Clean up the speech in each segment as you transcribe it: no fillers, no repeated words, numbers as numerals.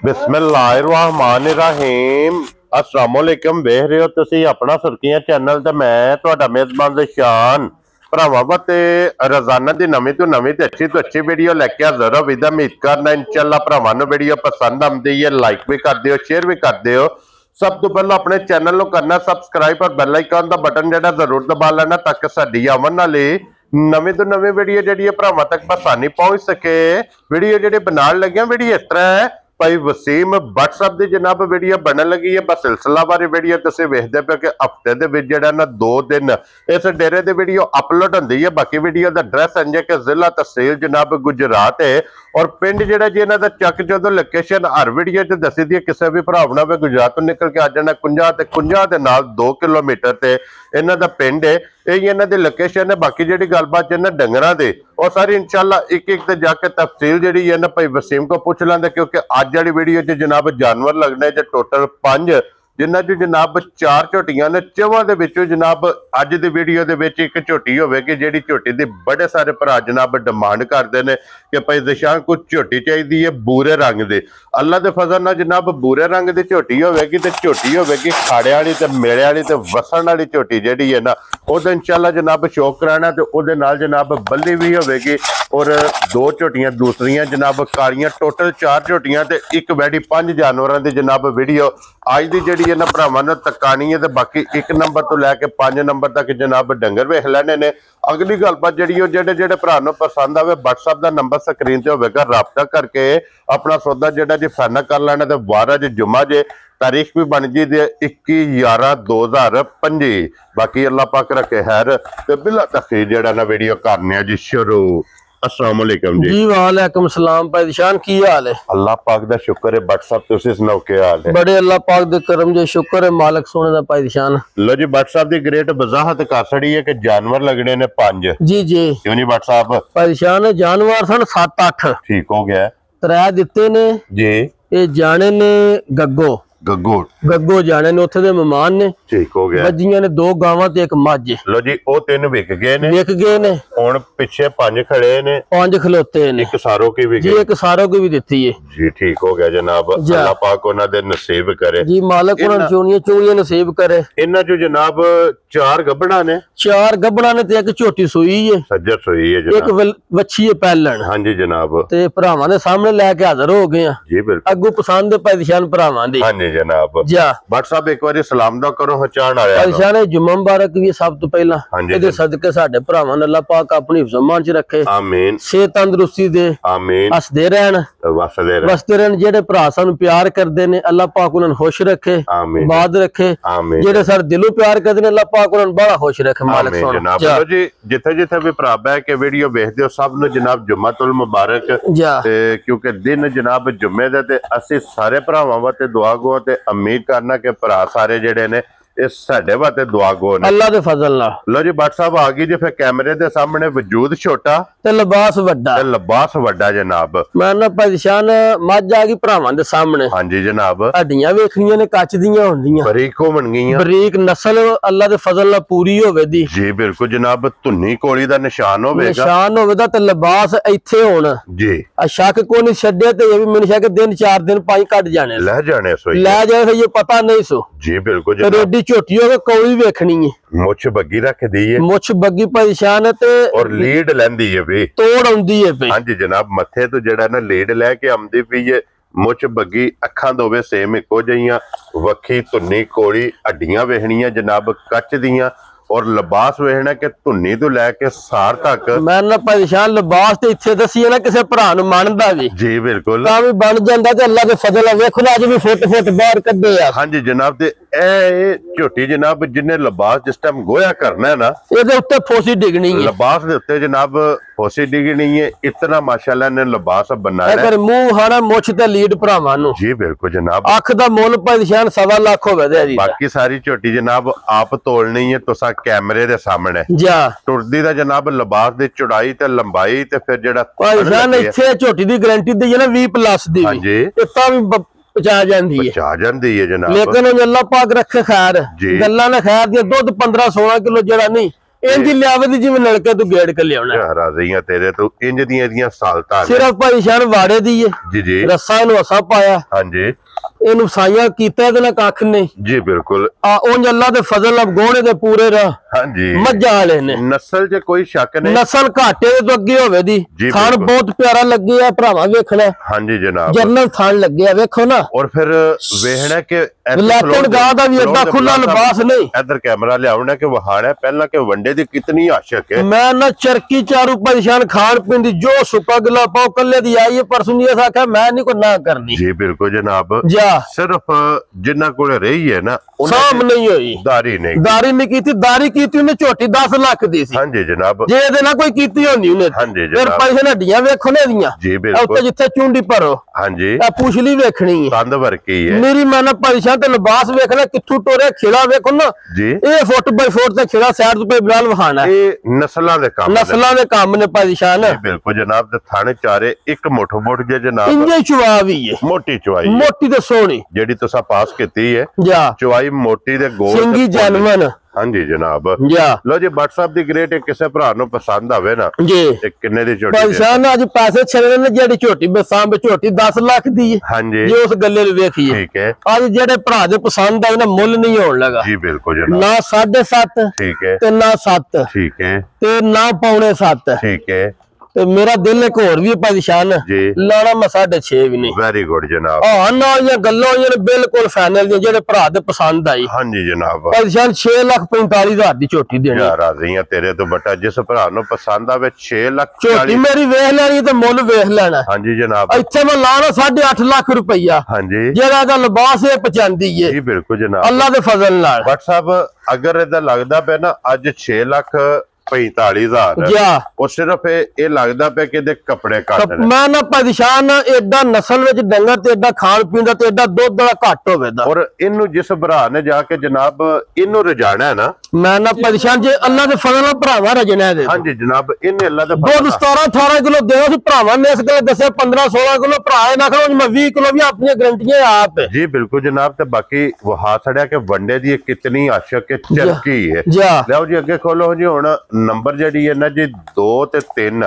बिस्मिल्लाहिर्रहमानिर्रहीम अस्सलामुअलैकुम वेख रहे हो तुसी अपना सुर्खियां चैनल ते मैं तुहाडा मेजबान ज़शान भरावां वास्ते रोजाना दी नवीं तो अच्छी वीडियो लैके हाज़र हो। विदा उम्मीद करना इंशाअल्लाह भरावां नूं वीडियो पसंद आउंदी है, लाइक भी कर दिओ, शेयर भी कर दिओ। सब तो पहले अपने चैनल को करना सबसक्राइब और बेल आइकन का बटन जो जरूर दबा लेना ताकि साडी आवन वाली नवीं तो नवीं वीडियो जी भरावां तक आसानी पहुंच सके। वीडियो जी बनाने लगे वीडियो इस तरह है भाई वसीम व्हाट्सएप की जनाब वीडियो बनने लगी है। बस सिलसिलावार वीडियो तुसीं वेखदे पे कि हफ्ते दे विच जिहड़ा ना 2 दिन इस डेरे की वीडियो अपलोड होंदी है। बाकी वीडियो का एड्रैस इंज कि जिला तहसील जनाब गुजरात है और पिंड जिहड़ा जी इन्हां दा चक जो लोकेशन हर वीडियो च दसी दी है। किसी भी भरा ना गुजरात तो निकल के आ जाना कुंजा दे नाल 2 किलोमीटर ते इन्हां दा पिंड है। यही इन्हां दी लोकेशन है। बाकी जिहड़ी गलबात इन्हां डंगरां दे और सारी इंशाअल्लाह एक एक ते जाके तफसील जिहड़ी है ना भाई वसीम को पूछ लेंगे क्योंकि अज वाली वीडियो च जनाब जानवर लगने टोटल 5 जिन्हां च जनाब 4 झोटियां ने। चौवां दे विचों जनाब अज दी वीडियो दे विच एक झोटी होवेगी जिहड़ी झोटी दी बड़े सारे भरा जनाब डिमांड करदे ने कि भाई ज़शान कुछ झोटी चाहिदी है बूरे रंग दे। अल्लाह दे फजल नाल जनाब बूरे रंग दी झोटी होवेगी ते झोटी होवेगी खाड़े वाली ते मेले वाली ते वसन वाली झोटी जिहड़ी है ना ओहदे इंशाअल्लाह जनाब शौक कराना ते ओहदे नाल जनाब बल्ली भी होवेगी और 2 झोटियां दूसरियां जनाब कालियां। टोटल 4 झोटियां ते एक वैडी 5 जानवरां दी जनाब वीडियो अज दी जिहड़ी है ना भरावां नूं तकानी है। ते बाकी 1 नंबर तो लैके 5 नंबर तक जनाब डंगर वेख लैने ने। अगली गलबात जिहड़ी जेडे भरा नूं पसंद आवे व्हाट्सएप का नंबर स्क्रीन ते होवेगा, राबता करके अपना सौदा जिहड़ा जी फाइनल कर लेना। ते 12 ज जुम्मा जे तारीख भी बन जी 21/11/2025। बाकी अल्लाह पाक रखे खैर ते बिला तखीर जिहड़ा ना वीडियो करने जी शुरू। अस्सलाम वालेकुम जी। जी वालेकुम सलाम भाई ज़शान की हाल है? अल्लाह पाक दा शुक्र है। व्हाट्सएप तुसीं सुनाओ क्या हाल है? बड़े अल्लाह पाक दे करम जे शुक्र है मालिक सोने दा भाई ज़शान। लो जी व्हाट्सएप दी ग्रेट वजाहत कर छड़ी है कि जानवर लगने ने 5। जी जी क्यों नहीं व्हाट्सएप भाई ज़शान जानवर सन 7-8 ठीक हो गया 3 दिते ने जी। ये जाने ने गग्गो जाने ने उत्थे दे मेहमान ने ठीक हो गया। बजियां ने 2 गावां ते 1 मझ। लो जी ओ 3 विक गए ने हुण पीछे 5 खड़े ने 5 खलोते ने। एक सारों की भी जी एक सारों की भी दिती है जी। ठीक हो गया जनाब। अल्लाह पाक उन्हां दे नसीब करे जी, मालिक उन्हां चोणियां नसीब करे। इन्हां जो जनाब 4 गब्बड़ा ने 4 गब्बड़ा ने ते एक झोटी सूई है सज्जर सूई है जनाब। एक वच्छी है पहलन। हां जी जनाब ते भरावां दे सामने लेके हाजिर हो गए जी। बिल्कुल अगू पसंद है भाई ज़शान भरावां दी। हां जी जनाब। जा व्हाट्सएप एक बार सलाम दा करो हचान आया भाई ज़शान जुम्मा मुबारक भी सब तो पहला इहदे सदके साडे भरावां ने अल्लाह पाक अपनी हिफ्ज़-ओ-मान च रखे। आमीन। सेहत तंदुरुस्ती दे आमीन। हसदे रहन वसदे रहन। जेडे भरा सानू प्यार करदे ने अल्लाह पाक उन्हां नूं खुश रखे आबाद रखे। जेडे साडे दिलों प्यार करदे ने अल्लाह पाक उन्हां नूं बड़ा खुश रखे मालिक सोना। जनाब जी जिथे जिथे भी भरा बह के वीडियो देखदे हो सब नूं जनाब जुम्मतुल मुबारक ते क्योंकि दिन जनाब जुम्मे दे ते असि सारे भरावां वास्ते दुआ गो ते उम्मीद करना कि भरा सारे जेडे ने इस साडे वास्ते दुआ गो ने अल्लाह दे फजल नाल। लो जी व्हाट्सएप आ गई जी फिर कैमरे दे सामने वजूद छोटा ते लिबास वड्डा जनाब। मैं ना भाई ज़शान मझ आ गई भरावां दे सामने। हां जी जनाब। हड्डियां वेखणियां ने कच दियां होंदियां बरीक होवन गईयां बरीक नस्ल अल्लाह दे फजल नाल पूरी होवे दी जी। बिल्कुल जनाब धुन्नी कोली दा निशान होवेगा ते लिबास इत्थे होण जी। शक को नहीं छड्डे ते ये भी मैनूं शक 3-4 दिन 5 कट जाने ले जाने ये पता नहीं सो जी। बिल्कुल रेडी झोटी हो कौली वेखनी है मुछ बग्गी रख दी है मुछ बग्गी भाई ज़शान ते और लीड लैंदी है भी तोड़ आउंदी है पे। हां जी जनाब मथे तो जेड़ा ना लीड लेके आउंदी पई है। मुछ बग्गी अखां दोवे सेम इको जिहियां वक्खी धुन्नी कोली हड्डियां वेखणियां जनाब कच दियां और लिबास वेखना कि धुन्नी तो लैके सार तक। मैं ना भाई ज़शान लिबास ते इत्थे दसी है ना किसी भरा नूं मनदा भी जी। बिल्कुल तां भी बन जांदा ते अल्लाह दे फजल वेखो ना अज भी फुट बाहर कड्डे आ। हां जी जनाब ते ए झोटी जनाब जिन्ने लिबास जिस टाइम गोया करना है ना इहदे उत्ते फोसी डिगनी है लिबास दे उत्ते जनाब फोसी डिगनी है। इतना माशाल्लाह ने लिबास बनाया है। मुंह हाना मुछ ते लीड भरावां नूं जी। बिल्कुल जनाब। अख दा मुल भाई ज़शान 1.25 लाख होवे दे जी। बाकी सारी झोटी जनाब आप तोलनी है तुसा कैमरे दे सामने जा टुरदी दा जनाब लिबास दी चौड़ाई ते लंबाई ते फिर जेड़ा भाई ज़शान इत्थे झोटी दी गारंटी दी है ना 20+ दी। हां जी तां भी पचा जांदी है जनाब। लेकिन अल्लाह पाक रखे खैर गल्लां ने खैर दी दुध 15-16 किलो जेड़ा नहीं ਇੰਜ ਲਿਆਵੇ ਦੀ ਜਿਵੇਂ ਨਲਕੇ ਤੂੰ ਗੇੜ ਕੇ ਲਿਆਉਣਾ ਰਾਜ਼ੀਆਂ ਤੇਰੇ ਤੋਂ ਇੰਜ ਦੀਆਂ ਸਾਲਤਾਂ ਸਿਰਫ ਭਾਈ ਸ਼ਾਨ ਵਾੜੇ ਦੀ ਹੈ ਜੀ ਜੀ ਰੱਸਾ ਨੂੰ ਅਸਾ ਪਾਇਆ ਹਾਂਜੀ ਇਹਨੂੰ ਸਾਈਆਂ ਕੀਤਾ ਇਹਦੇ ਨਾਲ ਕੱਖ ਨਹੀਂ ਜੀ ਬਿਲਕੁਲ ਉਂਝ ਅੱਲਾ ਦੇ ਫਜ਼ਲ ਨਾਲ ਗੋਹਣੇ ਦੇ ਪੂਰੇ ਰਾ ਹਾਂਜੀ ਮੱਝਾਂ ਵਾਲੇ ਨੇ ਨਸਲ 'ਚ ਕੋਈ ਸ਼ੱਕ ਨਹੀਂ ਨਸਲ ਘਾਟੇ ਤੋਂ ਅੱਗੇ ਹੋਵੇ ਦੀ ਥਣ ਬਹੁਤ ਪਿਆਰਾ ਲੱਗਿਆ ਭਰਾਵਾ ਵੇਖਣਾ ਹਾਂਜੀ ਜਨਾਬ ਜਰਨਲ ਥਣ ਲੱਗਿਆ ਵੇਖੋ ਨਾ ਔਰ ਫਿਰ ਵੇਖਣਾ ਕਿ ਲੈਟਣ ਗਾਂ ਦਾ ਵੀ ਏਡਾ ਖੁੱਲਾ ਲਿਬਾਸ ਨਹੀਂ ਇਧਰ ਕੈਮਰਾ ਲਿਆਉਣਾ ਕਿ ਵਹਾਣਾ ਪਹਿਲਾਂ ਕਿ ਵੰਡੇ ਦੀ ਕਿਤਨੀ ਆਸ਼ਕ ਹੈ ਮੈਂ ਨਾ ਚਰਕੀ ਚਾਰੂ ਪਰੇਸ਼ਾਨ ਖਾਣ ਪੀਣ ਦੀ ਜੋ ਸੁੱਕਾ ਗਿਲਾ ਪਾਓ ਕੱਲੇ ਦੀ ਆਈ ਪਰਸੋਂ ਨਹੀਂ ਆਖਿਆ ਮੈਂ ਨਹੀਂ ਕੋ ਨਾ ਕਰਨੀ ਜੀ ਬਿਲਕੁਲ ਜਨਾਬ ਜਾ ਸਿਰਫ ਜਿੰਨਾ ਕੋਲ ਰਹੀ ਹੈ ਨਾ ਸਾਮ ਨਹੀਂ ਹੋਈ ਦਾਰੀ ਨਹੀਂ ਕੀਤੀ ਦਾਰੀ ਕੀਤੀ ਉਹਨੇ ਝੋਟੀ 10 ਲੱਖ ਦੀ ਸੀ ਹਾਂਜੀ ਜਨਾਬ ਜੇ ਇਹਦੇ ਨਾਲ ਕੋਈ ਕੀਤੀ ਹੋਣੀ ਉਹਨੇ ਹਾਂਜੀ ਫਿਰ ਪੈਸੇ ਨੱਡੀਆਂ ਵੇਖੋ ਨੇ ਦੀਆਂ ਜੀ ਬਿਲਕੁਲ ਉੱਤੇ ਜਿੱਥੇ ਚੁੰਡੀ ਭਰੋ ਹਾਂਜੀ ਆ ਪੁਛਲੀ ਵੇਖਣੀ ਹੈ ਕੰਧ ਵਰਕੀ ਹੈ ਮੇਰੀ ਮੈਂ ਨਾ ਪਰੇਸ਼ਾਨ ਤੇ ਲਿਬਾਸ ਵੇਖਣਾ ਕਿੱਥੋਂ ਟੋਰੇ ਖੇੜਾ ਵੇਖੋ ਨਾ ਜੀ ਇਹ ਫੁੱਟ ਬਾਈ ਫੁੱਟ ਤੇ ਖੇੜਾ ਸਾਈਡ ਤੋਂ ਬਿਲਾਲ ਵਹਾਣਾ ਇਹ ਨਸਲਾਂ ਦੇ ਕੰਮ ਨੇ ਪਰੇਸ਼ਾਨ ਜੀ ਬਿਲਕੁਲ ਜਨਾਬ ਤੇ ਥਾਣੇ ਚਾਰੇ ਇੱਕ ਮੁੱਠ ਜੇ ਜਨਾਬ ਇੰਨੇ ਚੁਆ ਵੀ ਹੈ ਮੋਟੀ ਚੁਆਈ ਮੋਟੀ ਤੇ ਸੋਹਣੀ ਜਿਹੜੀ ਤੁਸੀਂ ਪਾਸ ਕੀਤੀ ਹੈ ਜਾ ਚੁਆਈ ਮੋਟੀ ਦੇ ਗੋਲ ਸਿੰਗੀ ਜਨਮਨ ਹਾਂਜੀ ਜਨਾਬ ਜਾ ਲੋ ਜੀ WhatsApp ਦੀ ਗ੍ਰੇਟ ਕਿਸੇ ਭਰਾ ਨੂੰ ਪਸੰਦ ਆਵੇ ਨਾ ਜੀ ਤੇ ਕਿੰਨੇ ਦੀ ਝੋਟੀ ਪਰੇਸ਼ਾਨ ਅੱਜ ਪੈਸੇ ਛੱਡਣੇ ਨੇ ਜਿਹੜੀ ਝੋਟੀ ਬਸਾਂਬ ਝੋਟੀ 10 ਲੱਖ ਦੀ ਹੈ ਹਾਂਜੀ ਜੇ ਉਸ ਗੱਲੇ ਨੂੰ ਵੇਖੀਏ ਠੀਕ ਹੈ ਅੱਜ ਜਿਹੜੇ ਭਰਾ ਦੇ ਪਸੰਦ ਆਏ ਨਾ ਮੁੱਲ ਨਹੀਂ ਹੋਣ ਲੱਗਾ ਜੀ ਬਿਲਕੁਲ ਜਨਾਬ ਨਾ 7.5 ਠੀਕ ਹੈ ਤੇ ਨਾ 7 ਠੀਕ ਹੈ ਤੇ ਨਾ ਪੌਣੇ 7 ਠੀਕ ਹੈ ਤੇ ਮੇਰਾ ਦਿਲ ਇੱਕ ਹੋਰ ਵੀ ਪਰੇਸ਼ਾਨ ਜੀ ਲਾਣਾ ਮੈਂ 6.5 ਵੀ ਨਹੀਂ ਵੈਰੀ ਗੁੱਡ ਜਨਾਬ ਹਾਂ ਨਾ ਇਹ ਗੱਲਾਂ ਹੋਈਆਂ ਨੇ ਬਿਲਕੁਲ ਫਾਈਨਲ ਜਿਹੜੇ ਭਰਾ ਦੇ ਪਸੰਦ ਆਈ ਹਾਂਜੀ ਜਨਾਬ ਪਰੇਸ਼ਾਨ 6,45,000 ਦੀ ਝੋਟੀ ਦੇਣੀ ਯਾਰ ਰਾਜ਼ੀਆਂ ਤੇਰੇ ਤੋਂ ਬਟਾ ਜਿਸ ਭਰਾ ਨੂੰ ਪਸੰਦ ਆਵੇ 6 ਲੱਖ ਝੋਟੀ ਮੇਰੀ ਵੇਖ ਲੈਣੀ ਤੇ ਮੁੱਲ ਵੇਖ ਲੈਣਾ ਹਾਂਜੀ ਜਨਾਬ ਇੱਥੇ ਮੈਂ ਲਾਣਾ 8.5 ਲੱਖ ਰੁਪਈਆ ਹਾਂਜੀ ਜਿਹੜਾ ਦਾ ਲਿਬਾਸ ਇਹ ਪਚਾਂਦੀ ਏ ਜੀ ਬਿਲਕੁਲ ਜਨਾਬ ਅੱਲਾ ਦੇ ਫਜ਼ਲ ਨਾਲ WhatsApp ਅਗਰ ਇਹਦਾ ਲੱਗਦਾ ਪਿਆ ਨਾ ਅੱਜ 6,45,000 ਜਾ ਉਹ ਸਿਰਫ ਇਹ ਲੱਗਦਾ ਪਿਆ ਕਿ ਇਹਦੇ ਕੱਪੜੇ ਘੱਟ ਨੇ ਮੈਂ ਨਾ ਪਰੇਸ਼ਾਨ ਐਡਾ ਨਸਲ ਵਿੱਚ ਡੰਗਰ ਤੇ ਐਡਾ ਖਾਣ ਪੀਣ ਦਾ ਤੇ ਐਡਾ ਦੁੱਧ ਵਾਲਾ ਘੱਟ ਹੋਵੇ ਦਾ ਔਰ ਇਹਨੂੰ ਜਿਸ ਭਰਾ ਨੇ ਜਾ ਕੇ ਜਨਾਬ ਇਹਨੂੰ ਰਜਾਣਾ ਹੈ ਨਾ ਮੈਂ ਨਾ ਪਰੇਸ਼ਾਨ ਜੇ ਅੱਲਾ ਦੇ ਫਜ਼ਲ ਨਾਲ ਭਰਾਵਾ ਰਜਣਾ ਦੇ ਹਾਂਜੀ ਜਨਾਬ ਇਹਨੇ ਅੱਲਾ ਦਾ ਦੁੱਧ 17-18 ਕਿਲੋ ਦੇਣਾ ਸੀ ਭਰਾਵਾਂ ਨੇ ਇਸ ਗੱਲ ਦੱਸਿਆ 15-16 ਕਿਲੋ ਭਰਾ ਨਾ ਖਾਓ ਮੈਂ 20 ਕਿਲੋ ਵੀ ਆਪਣੀਆਂ ਗਰੰਟੀਆਂ ਆਪ ਜੀ ਬਿਲਕੁਲ ਜਨਾਬ ਤੇ ਬਾਕੀ ਵਹਾ ਛੜਿਆ ਕਿ ਵੰਡੇ ਦੀ ਕਿਤਨੀ ਆਸ਼ਕ ਹੈ ਚਰਕੀ ਹੈ ਲਓ ਜੀ ਅੱਗੇ ਖੋਲੋ ਜੀ ਹੁਣ ਨੰਬਰ ਜਿਹੜੀ ਹੈ ਨਾ ਜੀ 2 ਤੇ 3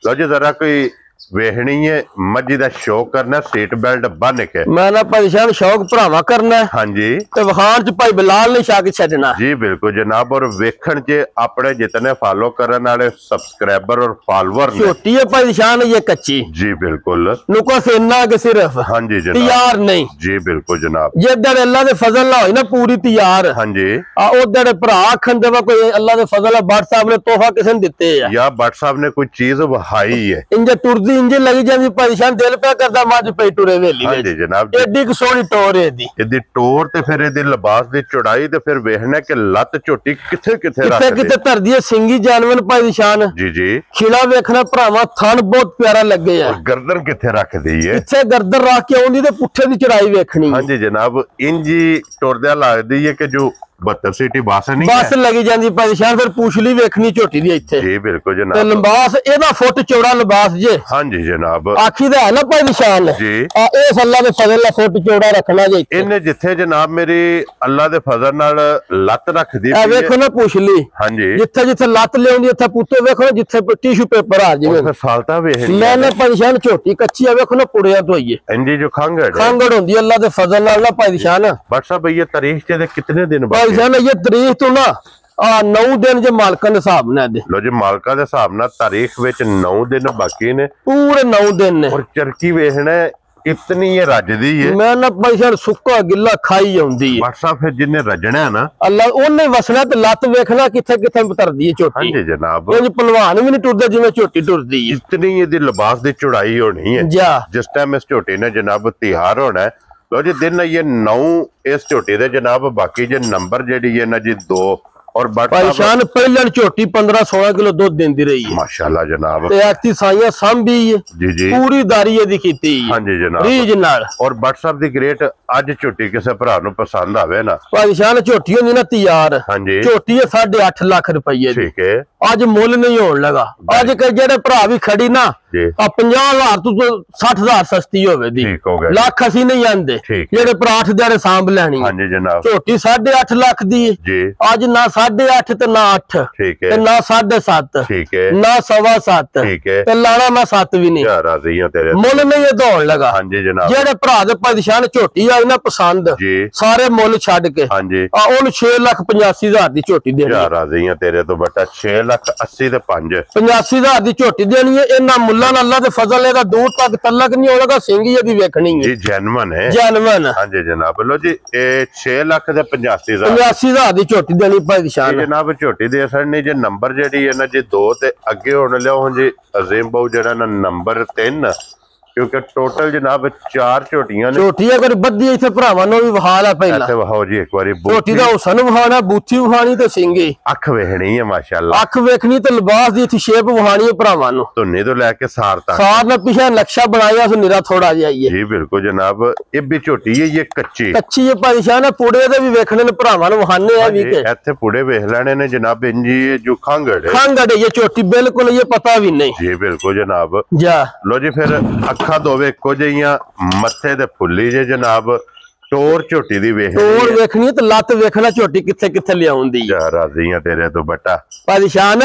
ਲਓ ਜੀ ਜ਼ਰਾ ਕੋਈ ਵੇਖਣੀ ਹੈ ਮੱਝ ਦਾ ਸ਼ੌਕ ਕਰਨਾ ਸੀਟ ਬੈਲਟ ਬੰਨ ਕੇ ਮੈਂ ਨਾ ਪਰੇਸ਼ਾਨ ਸ਼ੌਕ ਭਰਾਵਾ ਕਰਨਾ ਹਾਂਜੀ ਤੇ ਵਖਾਣ ਚ ਭਾਈ ਬਿਲਾਲ ਨੇ ਛੱਕ ਛੱਡਣਾ ਜੀ ਬਿਲਕੁਲ ਜਨਾਬ ਔਰ ਵੇਖਣ ਚ ਆਪਣੇ ਜਿਤਨੇ ਫਾਲੋ ਕਰਨ ਵਾਲੇ ਸਬਸਕ੍ਰਾਈਬਰ ਔਰ ਫਾਲੋਅਰ ਨੇ ਛੋਟੀ ਹੈ ਪਰੇਸ਼ਾਨ ਇਹ ਕੱਚੀ ਜੀ ਬਿਲकुल ਨੁਕੋ ਸੇਨਾ ਕੇ ਸਿਰਫ ਹਾਂਜੀ ਜਨਾਬ ਤਿਆਰ ਨਹੀਂ ਜੀ ਬਿਲकुल ਜਨਾਬ ਜਿੱਦੜ ਅੱਲਾ ਦੇ ਫਜ਼ਲ ਨਾਲ ਹੋਈ ਨਾ ਪੂਰੀ ਤਿਆਰ ਹਾਂਜੀ ਆ ਉਧਰ ਭਰਾ ਆਖਣ ਦੇ ਕੋਈ ਅੱਲਾ ਦੇ ਫਜ਼ਲ ਨਾਲ ਬਾਟ ਸਾਹਿਬ ਨੇ ਤੋਹਫਾ ਕਿਸੇ ਨੂੰ ਦਿੱਤੇ ਆ ਜਾਂ ਬਾਟ ਸਾਹਿਬ ਨੇ ਕੋਈ ਚੀਜ਼ ਵਹਾਈ ਹੈ ਇੰਜ ਟੁਰਦੀ ਇੰਜ ਲੱਗੀ ਜਾਂਦੀ ਪਰੇਸ਼ਾਨ ਦਿਲ ਪਿਆ ਕਰਦਾ ਮੱਝ ਪਈ ਟੁਰੇ ਵੇਲੀ ਵਿੱਚ ਹਾਂਜੀ ਜਨਾਬ ਐਡੀ ਕੁ ਸੋਹਣੀ ਟੋਰ ਇਹਦੀ ਟੋਰ ਤੇ ਫਿਰ ਇਹਦੇ ਲਿਬਾਸ ਦੀ ਚੌੜਾਈ ਤੇ ਫਿਰ ਵੇਖਣਾ ਕਿ ਲੱਤ ਝੋਟੀ ਕਿੱਥੇ ਕਿੱਥੇ ਧਰਦੀ ਹੈ ਸਿੰਗੀ ਜਾਨਵਰ ਪਰੇਸ਼ਾਨ ਜੀ ਜੀ ਖਿਲਾ ਵੇਖਣਾ ਭਰਾਵਾ ਥਣ ਬਹੁਤ ਪਿਆਰਾ ਲੱਗੇ ਆ ਗਰਦਨ ਕਿੱਥੇ ਰੱਖਦੀ ਹੈ ਇੱਥੇ ਗਰਦਨ ਰੱਖ ਕੇ ਆਉਂਦੀ ਤੇ ਪੁੱਠੇ ਦੀ ਚੜਾਈ ਵੇਖਣੀ ਹਾਂਜੀ ਜਨਾਬ ਇੰਜੀ ਟੁਰਦਿਆ ਲੱਗਦੀ ਹੈ ਕਿ ਜੋ 72 ਸੀਟੀ ਬੱਸ ਨਹੀਂ ਬੱਸ ਲੱਗੀ ਜਾਂਦੀ ਪਰੇਸ਼ਾਨ ਫਿਰ ਪੁੱਛਲੀ ਵੇਖਣੀ ਝੋਟੀ ਦੀ ਇੱਥੇ ਜੀ ਬਿਲਕੁਲ ਤੇ ਜਨਾਬ ਲਿਬਾਸ ਇਹਦਾ ਫੁੱਟ ਚੌੜਾ ਲਿਬਾਸ ਜੇ ਹਾਂਜੀ ਜਨਾਬ ਆਖੀ ਦਾ ਹੈ ਨਾ ਪਰੇਸ਼ਾਨ ਜੀ ਇਹ ਅੱਲਾ ਦੇ ਫਜ਼ਲ ਨਾਲ ਫੁੱਟ ਚੌੜਾ ਰੱਖਣਾ ਜੇ ਇਹਨੇ ਜਿੱਥੇ ਜਨਾਬ ਮੇਰੀ ਅੱਲਾ ਦੇ ਫਜ਼ਲ ਨਾਲ ਲੱਤ ਰੱਖਦੀ ਆ ਵੇਖੋ ਨਾ ਪੁੱਛਲੀ ਹਾਂਜੀ ਜਿੱਥੇ ਜਿੱਥੇ ਲੱਤ ਲਿਆਉਂਦੀ ਉੱਥੇ ਪੁੱਤੋ ਵੇਖੋ ਜਿੱਥੇ ਟਿਸ਼ੂ ਪੇਪਰ ਆ ਜਿਵੇਂ ਸਾਲਤਾ ਵੇਖ ਮੈਂ ਨਾ ਪਰੇਸ਼ਾਨ ਝੋਟੀ ਕੱਚੀ ਆ ਵੇਖੋ ਨਾ ਪੁੜਿਆਂ ਤੋਂ ਆਈਏ ਇੰਜੀ ਜੋ ਖੰਗੜ ਹੁੰਦੀ ਅੱਲਾ ਦੇ ਫਜ਼ਲ ਨਾਲ ਨਾ ਪਰੇਸ਼ਾਨ WhatsApp ਭਈਆ ਤਾਰੀਖ ਤੇ ਕਿਤਨੇ ਦਿਨ ਬਾਅਦ ਪਰੇਸ਼ਾਨ ਇਹ ਤਾਰੀਖ ਤੋਂ ਨਾ 9 ਦਿਨ ਜੇ ਮਾਲਕਾਂ ਦੇ ਹਿਸਾਬ ਨਾਲ ਦੇ ਲੋ ਜੀ ਮਾਲਕਾਂ ਦੇ ਹਿਸਾਬ ਨਾਲ ਤਾਰੀਖ ਵਿੱਚ 9 ਦਿਨ ਬਾਕੀ ਨੇ ਪੂਰੇ 9 ਦਿਨ ਨੇ ਔਰ ਚਰਕੀ ਵੇਖਣਾ ਇਤਨੀ ਇਹ ਰੱਜਦੀ ਹੈ ਮੈਂ ਨਾ ਪਰੇਸ਼ਾਨ ਸੁੱਕਾ ਗਿੱਲਾ ਖਾਈ ਆਉਂਦੀ ਹੈ WhatsApp ਫਿਰ ਜਿੰਨੇ ਰੱਜਣਾ ਨਾ ਅੱਲਾ ਉਹਨੇ ਵਸਣਾ ਤੇ ਲੱਤ ਵੇਖਣਾ ਕਿੱਥੇ ਕਿੱਥੇ ਉਤਰਦੀ ਹੈ ਝੋਟੀ ਹਾਂਜੀ ਜਨਾਬ ਉਹ ਪਹਿਲਵਾਨ ਵੀ ਨਹੀਂ ਟੁਰਦਾ ਜਿਵੇਂ ਝੋਟੀ ਟੁਰਦੀ ਹੈ ਇਤਨੀ ਇਹਦੀ ਲਿਬਾਸ ਦੀ ਚੌੜਾਈ ਹੋਣੀ ਹੈ ਜਿਸ ਟਾਈਮ ਇਸ ਝੋਟੀ ਨੇ ਜਨਾਬ ਤਿਹਾਰ ਹੋਣਾ ਹੈ ਲੋ ਜੀ ਦਿਨ ਇਹ 9 ਇਸ ਝੋਟੀ ਦੇ ਜਨਾਬ ਬਾਕੀ ਜੇ ਨੰਬਰ ਜਿਹੜੀ ਹੈ ਨਾ ਜੀ 2 और परेशान पहले झोटी 15-16 किलो दूध देंदी रही है माशाल्लाह जनाब ते एक्टी साइयां सांभी जी जी पूरी दारी दी कीती हां जी जनाब रीज नाल और WhatsApp दी ग्रेट आज झोटी किसे भरा नु पसंद आवे ना परेशान झोटी होंदी ना तैयार हां जी झोटी है 8.5 लाख रुपए दी ठीक है आज मुल नहीं होने लगा आज के जेड़े भरा भी खड़ी ना 50,000 तो 60,000 सस्ती होवे दी ठीक हो गया लाख ਅਸੀਂ नहीं आंदे जेड़े भरा 8 दिहाड़े सांभ लैनी हां जी जनाब झोटी 8.5 लाख दी जी आज ना 8.5 ਤੇ ਨਾ 8 ਠੀਕ ਹੈ ਤੇ ਨਾ 7.5 ਠੀਕ ਹੈ ਨਾ 7.25 ਠੀਕ ਹੈ ਤੇ ਲਾਣਾ ਮੈਂ 7 ਵੀ ਨਹੀਂ ਯਾਰ ਰਾਜ਼ੀ ਹਾਂ ਤੇਰੇ ਮੁੱਲ ਨਹੀਂ ਇਹ ਦੌੜ ਲਗਾ ਹਾਂਜੀ ਜਨਾਬ ਜਿਹੜੇ ਭਰਾ ਦੇ ਪਰੇਸ਼ਾਨ ਝੋਟੀ ਆਈ ਨਾ ਪਸੰਦ ਜੀ ਸਾਰੇ ਮੁੱਲ ਛੱਡ ਕੇ ਹਾਂਜੀ ਆ ਉਹਨੂੰ 6,85,000 ਦੀ ਝੋਟੀ ਦੇਣੀ ਯਾਰ ਰਾਜ਼ੀ ਹਾਂ ਤੇਰੇ ਤੋਂ ਬਟਾ 6,80,000 ਤੇ 5 85,000 ਦੀ ਝੋਟੀ ਦੇਣੀ ਹੈ ਇਹਨਾਂ ਮੁੱਲਾਂ ਨਾਲ ਅੱਲਾ ਦੇ ਫਜ਼ਲ ਇਹਦਾ ਦੂਰ ਤੱਕ ਤਲਕ ਨਹੀਂ ਹੋਵੇਗਾ ਸਿੰਗੀ ਇਹਦੀ ਵੇਖਣੀ ਹੈ ਜੀ ਜੈਨੂਨ ਹੈ ਜੈਨੂਨ ਹਾਂਜੀ ਜਨਾਬ ਲੋ ਜੀ ਇਹ 6,85,000 85,000 ਦੀ ਝੋਟੀ ਦੇਣੀ ਪਰੇਸ਼ਾਨ ਜਨਾਬ ਝੋਟੀ ਦੇ ਅਸਰ ਨਹੀਂ ਜੇ ਨੰਬਰ ਜਿਹੜੀ ਹੈ ਨਾ ਜੀ 2 ਤੇ ਅੱਗੇ ਹੋਣ ਲਿਆ ਹੁਣ ਜੀ ਅਜ਼ੀਮ ਬਾਊ ਜਿਹੜਾ ਨਾ ਨੰਬਰ 3 ਕਿਉਂਕਿ ਟੋਟਲ ਜਨਾਬ 4 ਝੋਟੀਆਂ ਨੇ ਝੋਟੀ ਅਗਰ ਬੱਦੀ ਇੱਥੇ ਭਰਾਵਾਂ ਨੂੰ ਵੀ ਵਹਾਲ ਆ ਪਹਿਲਾਂ ਇੱਥੇ ਵਹਾਓ ਜੀ ਇੱਕ ਵਾਰੀ ਝੋਟੀ ਦਾ ਹੁਸਨ ਵਹਾਣਾ ਬੂਥੀ ਵਹਾਣੀ ਤੇ ਸਿੰਗੀ ਅੱਖ ਵੇਖਣੀ ਹੈ ਮਾਸ਼ਾਅੱਲਾ ਅੱਖ ਵੇਖਣੀ ਤੇ ਲਿਬਾਸ ਦੀ ਇੱਥੇ ਸ਼ੇਪ ਵਹਾਣੀ ਹੈ ਭਰਾਵਾਂ ਨੂੰ ਧੁੰਨੇ ਤੋਂ ਲੈ ਕੇ ਸਾਰ ਤੱਕ ਸਾਰ ਨਾਲ ਪਿਛੇ ਨਕਸ਼ਾ ਬਣਾਇਆ ਸੋ ਨਿਰਾ ਥੋੜਾ ਜਿਹਾ ਹੀ ਹੈ ਜੀ ਬਿਲਕੁਲ ਜਨਾਬ ਇਹ ਵੀ ਝੋਟੀ ਹੈ ਇਹ ਕੱਚੀ ਕੱਚੀ ਹੈ ਪਰੇਸ਼ਾਨ ਹੈ ਪੁੜੇ ਦੇ ਵੀ ਵੇਖਣੇ ਨੇ ਭਰਾਵਾਂ ਨੂੰ ਵਹਾਨੇ ਆ ਵੀ ਕੇ ਇੱਥੇ ਪੁੜੇ ਵੇਖ ਲੈਣੇ ਨੇ ਜਨਾਬ ਇੰਜੀ ਜੋ ਖੰਗੜ ਹੈ ਖੰਗੜ ਇਹ ਝੋਟੀ ਬਿਲਕੁਲ ਇਹ ਪਤਾ ਵੀ ਨਹੀਂ ਜੀ ਬਿਲਕੁਲ ਜਨਾਬ ਜਾ ਲੋ ਜੀ ਫਿਰ ਅੱਖਾਂ ਦੋਵੇਂ ਇੱਕੋ ਜਿਹੀਆਂ ਮੱਥੇ ਤੇ ਫੁੱਲੀ ਜੇ ਜਨਾਬ ਟੋਰ ਝੋਟੀ ਦੀ ਵੇਖਣੀ ਟੋਰ ਵੇਖਣੀ ਤੇ ਲੱਤ ਵੇਖਣਾ ਝੋਟੀ ਕਿੱਥੇ ਕਿੱਥੇ ਲਿਆਉਂਦੀ ਜਾ ਰਾਜ਼ੀ ਆ ਤੇਰੇ ਤੋਂ ਬਟਾ ਪਰੇਸ਼ਾਨ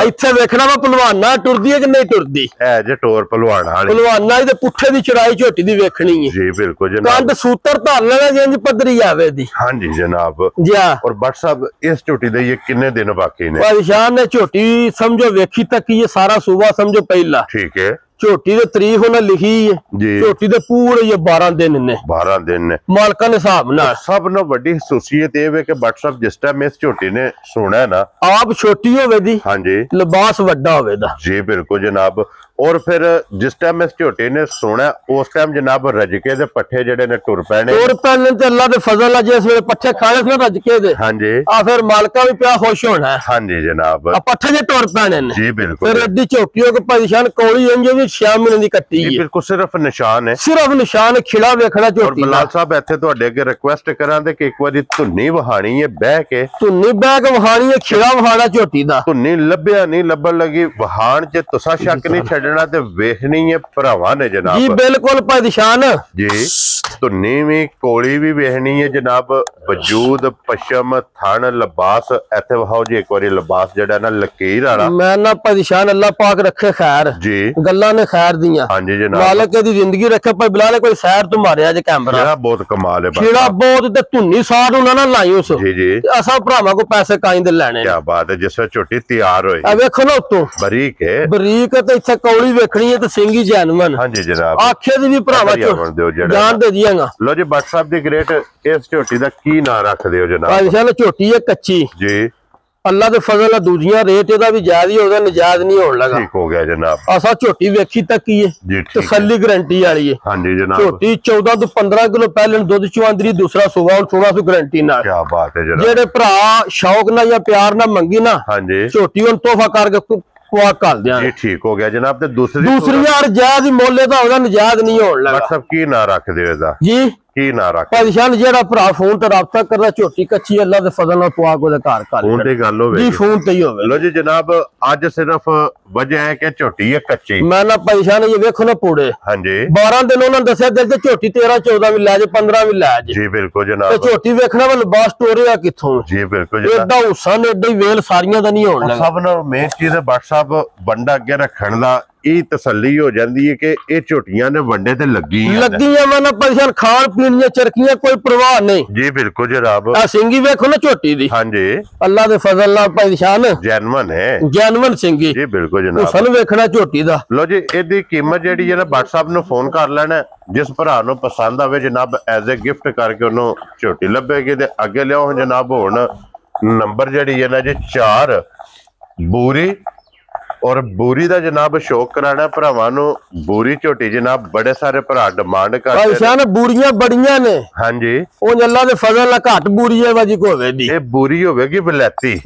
ਇੱਥੇ ਵੇਖਣਾ ਵਾ ਪਹਿਲਵਾਨਾ ਟੁਰਦੀ ਹੈ ਕਿ ਨਹੀਂ ਟੁਰਦੀ ਐ ਜੇ ਟੋਰ ਪਹਿਲਵਾਨ ਵਾਲੀ ਪਹਿਲਵਾਨਾ ਇਹਦੇ ਪੁੱਠੇ ਦੀ ਚੜਾਈ ਝੋਟੀ ਦੀ ਵੇਖਣੀ ਹੈ ਜੀ ਬਿਲਕੁਲ ਜਨਾਬ ਕੰਡ ਸੂਤਰ ਧਰ ਲੈਣਾ ਜਿੰਜ ਪੱਧਰੀ ਆਵੇ ਦੀ ਹਾਂਜੀ ਜਨਾਬ ਜਾ ਔਰ ਬਟ ਸਾਹਿਬ ਇਸ ਝੋਟੀ ਦੇ ਇਹ ਕਿੰਨੇ ਦਿਨ ਬਾਕੀ ਨੇ ਪਰੇਸ਼ਾਨ ਨੇ ਝੋਟੀ ਸਮਝੋ ਵੇਖੀ ਤੱਕ ਇਹ ਸਾਰਾ ਸੂਬਾ ਸਮਝੋ ਪਹਿਲਾ ਠੀਕ ਹੈ ਝੋਟੀ ਦੇ ਤਰੀਕ ਉਹਨੇ ਲਿਖੀ ਹੈ ਜੀ ਝੋਟੀ ਦੇ ਪੂਰੇ ਇਹ 12 ਦਿਨ ਨੇ 12 ਦਿਨ ਨੇ ਮਾਲਕਾਂ ਦੇ ਹਿਸਾਬ ਨਾਲ ਸਭ ਨੂੰ ਵੱਡੀ ਖਸੂਸੀਅਤ ਇਹ ਵੇ ਕਿ ਬਟ ਸਾਹਿਬ ਜਿਸ ਟਾਈਮ ਇਸ ਝੋਟੀ ਨੇ ਸੁਣਿਆ ਨਾ ਆਪ ਛੋਟੀ ਹੋਵੇ ਦੀ ਹਾਂਜੀ ਲਿਬਾਸ ਵੱਡਾ ਹੋਵੇ ਦਾ ਜੀ ਬਿਲਕੁਲ ਜਨਾਬ ਔਰ ਫਿਰ ਜਿਸ ਟਾਈਮ ਇਸ ਝੋਟੀ ਨੇ ਸੁਣਿਆ ਉਸ ਟਾਈਮ ਜਨਾਬ ਰਜਕੇ ਦੇ ਪੱਠੇ ਜਿਹੜੇ ਨੇ ਟੁਰ ਪੈਣੇ ਟੁਰ ਪੈਣੇ ਤੇ ਅੱਲਾ ਦੇ ਫਜ਼ਲ ਆ ਜਿਸ ਵੇਲੇ ਪੱਠੇ ਖਾਣੇ ਸੀ ਨਾ ਰਜਕੇ ਦੇ ਹਾਂਜੀ ਆ ਫਿਰ ਮਾਲਕਾਂ ਵੀ ਪਿਆ ਖੁਸ਼ ਹੋਣਾ ਹੈ ਹਾਂਜੀ ਜਨਾਬ ਆ ਪੱਠੇ ਜੇ ਟੁਰ ਪੈਣੇ ਨੇ ਜੀ ਬਿਲਕੁਲ ਫਿਰ ਅੱਡੀ ਝੋਟੀ ਹੋ ਕੇ ਪਰੇਸ਼ਾਨ ਕੋਲੀ ਇੰਜ ਵੀ 6 ਮਹੀਨੇ ਦੀ ਕੱਟੀ ਜੀ ਹੈ ਬਿਲਕੁਲ ਸਿਰਫ ਨਿਸ਼ਾਨ ਹੈ ਸਿਰਫ ਨਿਸ਼ਾਨ ਖਿਲਾ ਵੇਖਣਾ ਔਰ ਝੋਟੀ ਦਾ ਬਲਾਲ ਸਾਹਿਬ ਇੱਥੇ ਤੁਹਾਡੇ ਅੱਗੇ ਰਿਕੁਐਸਟ ਕਰਾਂ ਤੇ ਕਿ ਇੱਕ ਵਾਰੀ ਧੁੰਨੀ ਵਹਾਣੀ ਹੈ ਬਹਿ ਕੇ ਧੁੰਨੀ ਬਹਿ ਕੇ ਵਹਾਣੀ ਹੈ ਖਿਲਾ ਵਹਾਣਾ ਝੋਟੀ ਦਾ ਧੁੰਨੀ ਲੱਭਿਆ ਨਹੀਂ ਲੱਭਣ ਲੱਗੀ ਵਹਾਣ ਚ ਤੁਸਾਂ ਸ਼ੱਕ ਨਹੀਂ ਛੱਡਣਾ ਤੇ ਵੇਖਣੀ ਹੈ ਭਰਾਵਾਂ ਨੇ ਜੀ ਜਨਾਬ ਬਿਲਕੁਲ ਪਰੇਸ਼ਾਨ ਜੀ ਧੁੰਨੀ ਵੀ ਕੋਲੀ ਵੀ ਵੇਖਣੀ ਹੈ ਜਨਾਬ ਵਜੂਦ ਪਸ਼ਮ ਥਣ ਲਿਬਾਸ ਇੱਥੇ ਵਹਾਓ ਜੀ ਇੱਕ ਵਾਰੀ ਲਿਬਾਸ ਜਿਹੜਾ ਨਾ ਲਕੀਰ ਵਾਲਾ ਮੈਂ ਨਾ ਪਰੇਸ਼ਾਨ ਅੱਲਾ ਪਾਕ ਰੱਖੇ ਖੈਰ ਜੀ ਗੱਲਾਂ ਨੇ ਖੈਰ ਦੀਆਂ ਹਾਂਜੀ ਜਨਾਬ ਮਾਲਕ ਦੀ ਜ਼ਿੰਦਗੀ ਰੱਖੇ ਪਰ ਬਿਲਾਲ ਕੋਈ ਸੈਰ ਤੋਂ ਮਾਰਿਆ ਜੇ ਕੈਮਰਾ ਜਿਹੜਾ ਬਹੁਤ ਕਮਾਲ ਹੈ ਖੀੜਾ ਬਹੁਤ ਤੇ ਧੁੰਨੀ ਸਾੜ ਉਹਨਾਂ ਨਾਲ ਲਾਈ ਉਸ ਜੀ ਜੀ ਅਸਾਂ ਭਰਾਵਾਂ ਕੋ ਪੈਸੇ ਕਾਇਂ ਦੇ ਲੈਣੇ ਕੀ ਬਾਤ ਹੈ ਜਿਸ ਵੇਲੇ ਝੋਟੀ ਤਿਆਰ ਹੋਏ ਆ ਵੇਖੋ ਨਾ ਉਤੋਂ ਬਰੀਕ ਹੈ ਬਰੀਕ ਤੇ ਇੱਥੇ ਕੌਲੀ ਵੇਖਣੀ ਹੈ ਤੇ ਸਿੰਗੀ ਜੈਨੂਨ ਹਾਂਜੀ ਜਨਾਬ ਆਖੇ ਦੀ ਵੀ ਭਰਾਵਾ ਜਾਣ ਦੇ ਜੀਆਂਗਾ ਲੋ ਜੀ ਬੱਟ ਸਾਹਿਬ ਦੀ ਗ੍ਰੇਟ ਇਸ ਝੋਟੀ ਦਾ ਕੀ ਨਾਂ ਰੱਖਦੇ ਹੋ ਜਨਾਬ ਪਾਕਿਸਤਾਨ ਝੋਟੀ ਹੈ ਕੱਚੀ ਜੀ ਅੱਲਾ ਦੇ ਫਜ਼ਲ ਨਾਲ ਦੂਜੀਆਂ ਰੇਟ ਇਹਦਾ ਵੀ ਜ਼ਿਆਦਾ ਹੀ ਹੋਗਾ ਨਜਾਇਜ਼ ਨਹੀਂ ਹੋਣ ਲੱਗਾ ਠੀਕ ਹੋ ਗਿਆ ਜਨਾਬ ਅਸਾਂ ਝੋਟੀ ਵੇਖੀ ਤੱਕ ਹੀ ਹੈ ਜੀ ਠੀਕ ਤਸੱਲੀ ਗਾਰੰਟੀ ਵਾਲੀ ਹੈ ਹਾਂਜੀ ਜਨਾਬ ਝੋਟੀ 14 ਤੋਂ 15 ਕਿਲੋ ਪਹਿਲੇ ਨੂੰ ਦੁੱਧ ਚਵਾਂਦਰੀ ਦੂਸਰਾ ਸੂਬਾ ਹੁਣ 1600 ਗਾਰੰਟੀ ਨਾਲ ਕੀ ਬਾਤ ਹੈ ਜਨਾਬ ਜਿਹੜੇ ਭਰਾ ਸ਼ੌਕ ਨਾਲ ਜਾਂ ਪਿਆਰ ਨਾਲ ਮੰਗੀ ਨਾ ਹਾਂਜੀ ਝੋਟੀ ਹੁਣ ਤੋਹਫਾ ਕਰਕੇ ਕੁਆ ਕਰ ਦਿਆਂ ਜੀ ਠੀਕ ਹੋ ਗਿਆ ਜਨਾਬ ਤੇ ਦੂਸਰੀ ਯਾਰ ਜਾਇਜ਼ ਹੀ ਮੁੱਲ ਦਾ ਉਹਦਾ ਨਜਾਇਜ਼ ਨਹੀਂ ਹੋਣ ਲੱਗਾ ਬੱਟ ਸਾਹਿਬ ਕੀ ਨਾਂ ਰੱਖਦੇ ਹੋ ਇਹਦਾ ਜੀ ਕੀ ਨਾਂ ਰੱਖ ਪਰੇਸ਼ਾਨ ਜਿਹੜਾ ਭਰਾ ਫੋਨ ਤੇ ਰਾਬਤਾ ਕਰਦਾ ਝੋਟੀ ਕੱਚੀ ਅੱਲਾ ਦੇ ਫਜ਼ਲ ਨਾਲ ਪੁਆ ਉਹਦੇ ਘਰ ਕਰ ਫੋਨ ਤੇ ਗੱਲ ਹੋਵੇ ਜੀ ਫੋਨ ਤੇ ਹੀ ਹੋਵੇ ਲੋ ਜੀ ਜਨਾਬ ਅੱਜ ਸਿਰਫ ਵਜ੍ਹਾ ਹੈ ਕਿ ਝੋਟੀ ਹੈ ਕੱਚੀ ਮੈਂ ਨਾ ਪਰੇਸ਼ਾਨ ਇਹ ਵੇਖੋ ਨਾ ਪੂੜੇ ਹਾਂਜੀ 12 ਦਿਨ ਉਹਨਾਂ ਨੇ ਦੱਸਿਆ ਦਿਲ ਤੇ ਝੋਟੀ 13 14 ਵੀ ਲੈ ਜੇ 15 ਵੀ ਲੈ ਜੇ ਜੀ ਬਿਲਕੁਲ ਤੇ ਜਨਾਬ ਝੋਟੀ ਵੇਖਣਾ ਵਾ ਲਿਬਾਸ ਟੋਰਿਆ ਕਿੱਥੋਂ ਜੀ ਬਿਲਕੁਲ ਜਨਾਬ ਏਡਾ ਹੁਸਨ ਏਡਾ ਹੀ ਵੇਲ ਸਾਰੀਆਂ ਦਾ ਨਹੀਂ ਹੋਣ ਲੱਗਾ ਸਭ ਨਾਲ ਮੇਨ ਚੀਜ਼ ਹੈ ਬੱਟ ਸਾਹਿਬ ਬੰਡਾ ਅੱਗੇ ਰੱਖਣ ਦਾ ਇਹ ਤਸੱਲੀ ਹੋ ਜਾਂਦੀ ਹੈ ਕਿ ਇਹ ਝੋਟੀਆਂ ਨੇ ਵੰਡੇ ਤੇ ਲੱਗੀਆਂ ਮੈਂ ਨਾ ਪਰੇਸ਼ਾਨ ਖਾਣ ਪੀਣ ਦੀਆਂ ਚਰਕੀਆਂ ਕੋਈ ਪਰਵਾਹ ਨਹੀਂ ਜੀ ਬਿਲਕੁਲ ਜਨਾਬ ਆ ਸਿੰਘੀ ਵੇਖੋ ਨਾ ਝੋਟੀ ਦੀ ਹਾਂਜੀ ਅੱਲਾ ਦੇ ਫਜ਼ਲ ਨਾਲ ਪਰੇਸ਼ਾਨ ਜੈਨੂਨ ਹੈ ਜੈਨੂਨ ਸਿੰਘੀ ਜੀ ਬਿਲਕੁਲ ਜਨਾਬ ਹੁਸਨ ਵੇਖਣਾ ਝੋਟੀ ਦਾ ਲੋ ਜੀ ਇਹਦੀ ਕੀਮਤ ਜਿਹੜੀ ਹੈ ਨਾ ਬੱਟ ਸਾਹਿਬ ਨੂੰ ਫੋਨ ਕਰ ਲੈਣਾ ਜਿਸ ਭਰਾ ਨੂੰ ਪਸੰਦ ਆਵੇ ਜਨਾਬ ਐਜ਼ ਅ ਗਿਫਟ ਕਰਕੇ ਉਹਨੂੰ ਝੋਟੀ ਲੱਭੇਗੀ ਤੇ ਅੱਗੇ ਲਿਆਓ ਜਨਾਬ ਹੁਣ ਨੰਬਰ ਜਿਹੜੀ ਹੈ ਨਾ ਜੀ 4 ਬੂਰੀ ਔਰ ਬੂਰੀ ਦਾ ਜਨਾਬ ਸ਼ੌਕ ਕਰਾਣਾ ਭਰਾਵਾਂ ਨੂੰ ਬੂਰੀ ਝੋਟੀ ਜਨਾਬ ਬੜੇ ਸਾਰੇ ਭਰਾ ਡਿਮਾਂਡ ਕਰਦੇ ਪਰੇਸ਼ਾਨ ਬੂਰੀਆਂ ਬੜੀਆਂ ਨੇ ਹਾਂਜੀ ਉਹ ਅੱਲਾ ਦੇ ਫਜ਼ਲ ਨਾਲ ਘੱਟ ਬੂਰੀ ਹੈ ਵਾਜੀ ਕੋ ਹੋਵੇ ਦੀ ਇਹ ਬੂਰੀ ਹੋਵੇਗੀ ਵਲੈਤੀ